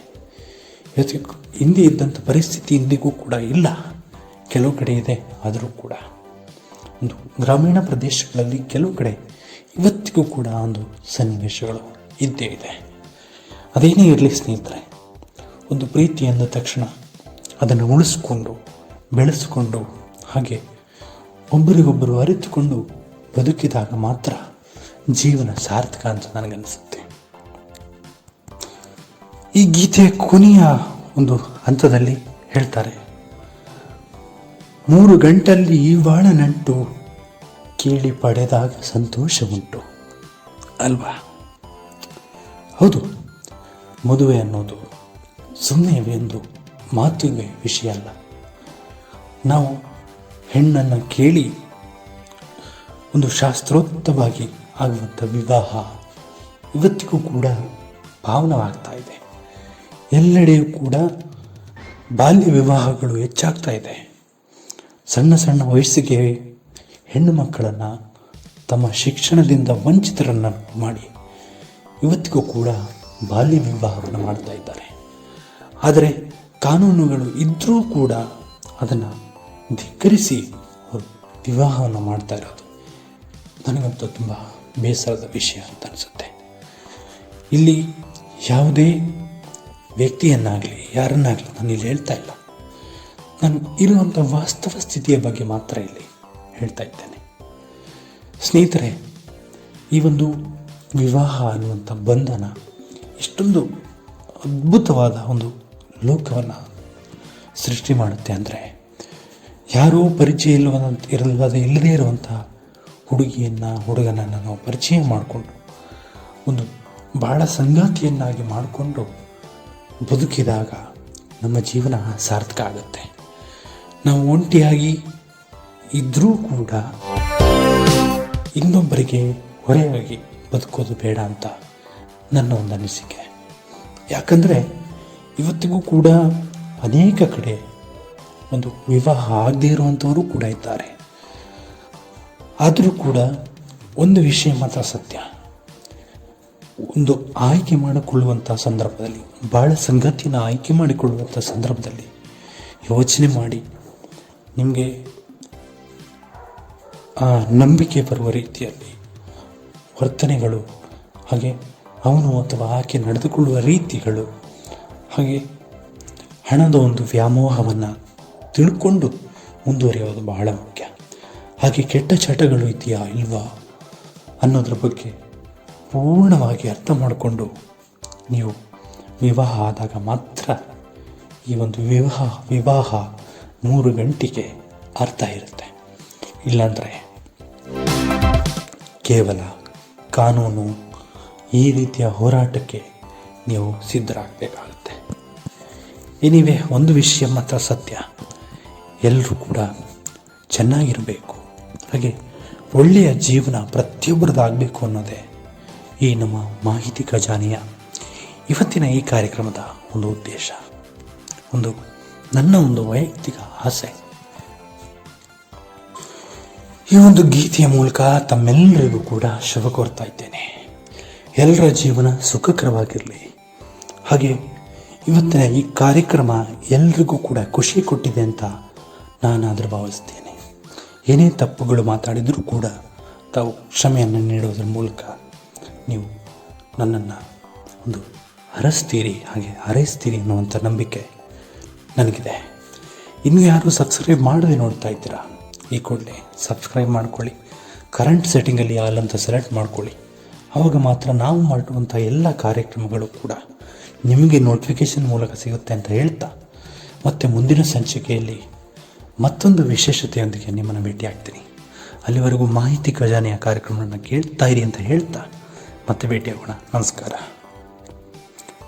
ಇವತ್ತಿಗೂ ಹಿಂದೆ ಇದ್ದಂಥ ಪರಿಸ್ಥಿತಿ ಇಂದಿಗೂ ಕೂಡ ಇಲ್ಲ, ಕೆಲವು ಕಡೆ ಇದೆ. ಆದರೂ ಕೂಡ ಒಂದು ಗ್ರಾಮೀಣ ಪ್ರದೇಶಗಳಲ್ಲಿ ಕೆಲವು ಕಡೆ ಇವತ್ತಿಗೂ ಕೂಡ ಒಂದು ಸನ್ನಿವೇಶಗಳು ಇದ್ದೇ ಇದೆ. ಅದೇನೇ ಇರಲಿ ಸ್ನೇಹಿತರೆ, ಒಂದು ಪ್ರೀತಿ ಅಂದ ತಕ್ಷಣ ಅದನ್ನು ಉಳಿಸ್ಕೊಂಡು ಬೆಳೆಸಿಕೊಂಡು ಹಾಗೆ ಒಬ್ಬರಿಗೊಬ್ಬರು ಅರಿತುಕೊಂಡು ಬದುಕಿದಾಗ ಮಾತ್ರ ಜೀವನ ಸಾರ್ಥಕ ಅಂತ ನನಗನ್ನಿಸುತ್ತೆ. ಈ ಗೀತೆಯ ಕೊನೆಯ ಒಂದು ಹಂತದಲ್ಲಿ ಹೇಳ್ತಾರೆ, 3 ಗಂಟಲ್ಲಿ ಈ ಬಾಳ ನಂಟು ಕೇಳಿ ಪಡೆದಾಗ ಸಂತೋಷ ಉಂಟು ಅಲ್ವಾ? ಹೌದು, ಮದುವೆ ಅನ್ನೋದು ಸುಮ್ಮನೆ ಒಂದು ಮಾತುಗೆ ವಿಷಯ ಅಲ್ಲ. ನಾವು ಹೆಣ್ಣನ್ನು ಕೇಳಿ ಒಂದು ಶಾಸ್ತ್ರೋಕ್ತವಾಗಿ ಆಗುವಂಥ ವಿವಾಹ ಇವತ್ತಿಗೂ ಕೂಡ ಭಾವನವಾಗ್ತಾ ಇದೆ. ಎಲ್ಲೆಡೆಯೂ ಕೂಡ ಬಾಲ್ಯ ವಿವಾಹಗಳು ಹೆಚ್ಚಾಗ್ತಾ ಇದೆ. ಸಣ್ಣ ಸಣ್ಣ ವಯಸ್ಸಿಗೆ ಹೆಣ್ಣು ಮಕ್ಕಳನ್ನು ತಮ್ಮ ಶಿಕ್ಷಣದಿಂದ ವಂಚಿತರನ್ನು ಮಾಡಿ ಇವತ್ತಿಗೂ ಕೂಡ ಬಾಲ್ಯ ವಿವಾಹವನ್ನು ಮಾಡ್ತಾ ಇದ್ದಾರೆ. ಆದರೆ ಕಾನೂನುಗಳು ಇದ್ದರೂ ಕೂಡ ಅದನ್ನು ಧಿಕ್ಕರಿಸಿ ಅವರು ವಿವಾಹವನ್ನು ಮಾಡ್ತಾ ಇರೋದು ನನಗಂತೂ ತುಂಬ ಬೇಸರದ ವಿಷಯ ಅಂತ ಅನಿಸುತ್ತೆ. ಇಲ್ಲಿ ಯಾವುದೇ ವ್ಯಕ್ತಿಯನ್ನಾಗಲಿ ಯಾರನ್ನಾಗಲಿ ನಾನು ಇಲ್ಲಿ ಹೇಳ್ತಾ ಇಲ್ಲ, ನಾನು ಇರುವಂಥ ವಾಸ್ತವ ಸ್ಥಿತಿಯ ಬಗ್ಗೆ ಮಾತ್ರ ಇಲ್ಲಿ ಹೇಳ್ತಾ ಇದ್ದೇನೆ. ಸ್ನೇಹಿತರೆ, ಈ ಒಂದು ವಿವಾಹ ಅನ್ನುವಂಥ ಬಂಧನ ಇಷ್ಟೊಂದು ಅದ್ಭುತವಾದ ಒಂದು ಲೋಕವನ್ನು ಸೃಷ್ಟಿ ಮಾಡುತ್ತೆ ಅಂದರೆ, ಯಾರೂ ಪರಿಚಯ ಇಲ್ಲದೇ ಇರುವಂಥ ಹುಡುಗನನ್ನು ನಾವು ಪರಿಚಯ ಮಾಡಿಕೊಂಡು ಒಂದು ಬಹಳ ಸಂಗಾತಿಯನ್ನಾಗಿ ಮಾಡಿಕೊಂಡು ಬದುಕಿದಾಗ ನಮ್ಮ ಜೀವನ ಸಾರ್ಥಕ ಆಗುತ್ತೆ. ನಾವು ಒಂಟಿಯಾಗಿ ಇದ್ದರೂ ಕೂಡ ಇನ್ನೊಬ್ಬರಿಗೆ ಹೊರೆಯಾಗಿ ಬದುಕೋದು ಬೇಡ ಅಂತ ನನ್ನ ಒಂದು ಅನಿಸಿಕೆ. ಯಾಕಂದರೆ ಇವತ್ತಿಗೂ ಕೂಡ ಅನೇಕ ಕಡೆ ಒಂದು ವಿವಾಹ ಆಗದೇ ಇರುವಂಥವರು ಕೂಡ ಇದ್ದಾರೆ. ಆದರೂ ಕೂಡ ಒಂದು ವಿಷಯ ಮಾತ್ರ ಸತ್ಯ, ಒಂದು ಆಯ್ಕೆ ಮಾಡಿಕೊಳ್ಳುವಂಥ ಸಂದರ್ಭದಲ್ಲಿ, ಭಾಳ ಸಂಗತಿಯನ್ನು ಆಯ್ಕೆ ಮಾಡಿಕೊಳ್ಳುವಂಥ ಸಂದರ್ಭದಲ್ಲಿ ಯೋಚನೆ ಮಾಡಿ ನಿಮಗೆ ನಂಬಿಕೆ ಬರುವ ರೀತಿಯಲ್ಲಿ ವರ್ತನೆಗಳು, ಹಾಗೆ ಅವನು ಅಥವಾ ಆಕೆ ನಡೆದುಕೊಳ್ಳುವ ರೀತಿಗಳು, ಹಾಗೆ ಹಣದ ಒಂದು ವ್ಯಾಮೋಹವನ್ನು ತಿಳ್ಕೊಂಡು ಮುಂದುವರಿಯೋದು ಬಹಳ ಮುಖ್ಯ. ಹಾಗೆ ಕೆಟ್ಟ ಚಟಗಳು ಇದೆಯಾ ಇಲ್ವಾ ಅನ್ನೋದ್ರ ಬಗ್ಗೆ ಪೂರ್ಣವಾಗಿ ಅರ್ಥ ಮಾಡಿಕೊಂಡು ನೀವು ವಿವಾಹ ಆದಾಗ ಮಾತ್ರ ಈ ಒಂದು ವಿವಾಹ 3 ಗಂಟೆಗೆ ಅರ್ಥ ಇರುತ್ತೆ. ಇಲ್ಲಾಂದರೆ ಕೇವಲ ಕಾನೂನು ಈ ರೀತಿಯ ಹೋರಾಟಕ್ಕೆ ನೀವು ಸಿದ್ಧರಾಗಬೇಕಾಗುತ್ತೆ. ಎನಿವೆ, ಒಂದು ವಿಷಯ ಮಾತ್ರ ಸತ್ಯ, ಎಲ್ಲರೂ ಕೂಡ ಚೆನ್ನಾಗಿರಬೇಕು, ಹಾಗೆ ಒಳ್ಳೆಯ ಜೀವನ ಪ್ರತಿಯೊಬ್ಬರದಾಗಬೇಕು ಅನ್ನೋದೇ ಈ ನಮ್ಮ ಮಾಹಿತಿ ಖಜಾನೆಯ ಇವತ್ತಿನ ಈ ಕಾರ್ಯಕ್ರಮದ ಒಂದು ಉದ್ದೇಶ, ನನ್ನ ಒಂದು ವೈಯಕ್ತಿಕ ಆಸೆ. ಈ ಒಂದು ಗೀತೆಯ ಮೂಲಕ ತಮ್ಮೆಲ್ಲರಿಗೂ ಕೂಡ ಶುಭ ಕೋರ್ತಾ ಇದ್ದೇನೆ. ಎಲ್ಲರ ಜೀವನ ಸುಖಕರವಾಗಿರಲಿ. ಹಾಗೆ ಇವತ್ತಿನ ಈ ಕಾರ್ಯಕ್ರಮ ಎಲ್ರಿಗೂ ಕೂಡ ಖುಷಿ ಕೊಟ್ಟಿದೆ ಅಂತ ನಾನಾದರೂ ಭಾವಿಸ್ತೇನೆ. ಏನೇ ತಪ್ಪುಗಳು ಮಾತಾಡಿದರೂ ಕೂಡ ತಾವು ಕ್ಷಮೆಯನ್ನು ನೀಡೋದ್ರ ಮೂಲಕ ನೀವು ನನ್ನನ್ನು ಒಂದು ಹಾರೈಸ್ತೀರಿ ಅನ್ನುವಂಥ ನಂಬಿಕೆ ನನಗಿದೆ. ಇನ್ನೂ ಯಾರು ಸಬ್ಸ್ಕ್ರೈಬ್ ಮಾಡದೆ ನೋಡ್ತಾ ಇದ್ದೀರಾ, ಈ ಕೂಡಲೇ ಸಬ್ಸ್ಕ್ರೈಬ್ ಮಾಡ್ಕೊಳ್ಳಿ. ಕರೆಂಟ್ ಸೆಟ್ಟಿಂಗಲ್ಲಿ ಆಲ್ ಅಂತ ಸೆಲೆಕ್ಟ್ ಮಾಡ್ಕೊಳ್ಳಿ. ಆವಾಗ ಮಾತ್ರ ನಾವು ಮಾಡುವಂಥ ಎಲ್ಲ ಕಾರ್ಯಕ್ರಮಗಳು ಕೂಡ ನಿಮಗೆ ನೋಟಿಫಿಕೇಷನ್ ಮೂಲಕ ಸಿಗುತ್ತೆ ಅಂತ ಹೇಳ್ತಾ, ಮತ್ತೆ ಮುಂದಿನ ಸಂಚಿಕೆಯಲ್ಲಿ ಮತ್ತೊಂದು ವಿಶೇಷತೆಯೊಂದಿಗೆ ನಿಮ್ಮನ್ನು ಭೇಟಿಯಾಗ್ತೀನಿ. ಅಲ್ಲಿವರೆಗೂ ಮಾಹಿತಿ ಖಜಾನೆಯ ಕಾರ್ಯಕ್ರಮವನ್ನು ಕೇಳ್ತಾ ಇರಿ ಅಂತ ಹೇಳ್ತಾ ಮತ್ತೆ ಭೇಟಿಯಾಗೋಣ. ನಮಸ್ಕಾರ.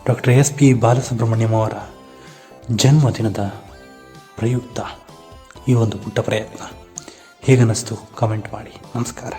ಡಾಕ್ಟರ್ SP ಬಾಲಸುಬ್ರಹ್ಮಣ್ಯಂ ಅವರ ಜನ್ಮದಿನದ ಪ್ರಯುಕ್ತ ಈ ಒಂದು ಪುಟ್ಟ ಪ್ರಯತ್ನ ಹೇಗನ್ನಿಸ್ತು ಕಾಮೆಂಟ್ ಮಾಡಿ. ನಮಸ್ಕಾರ.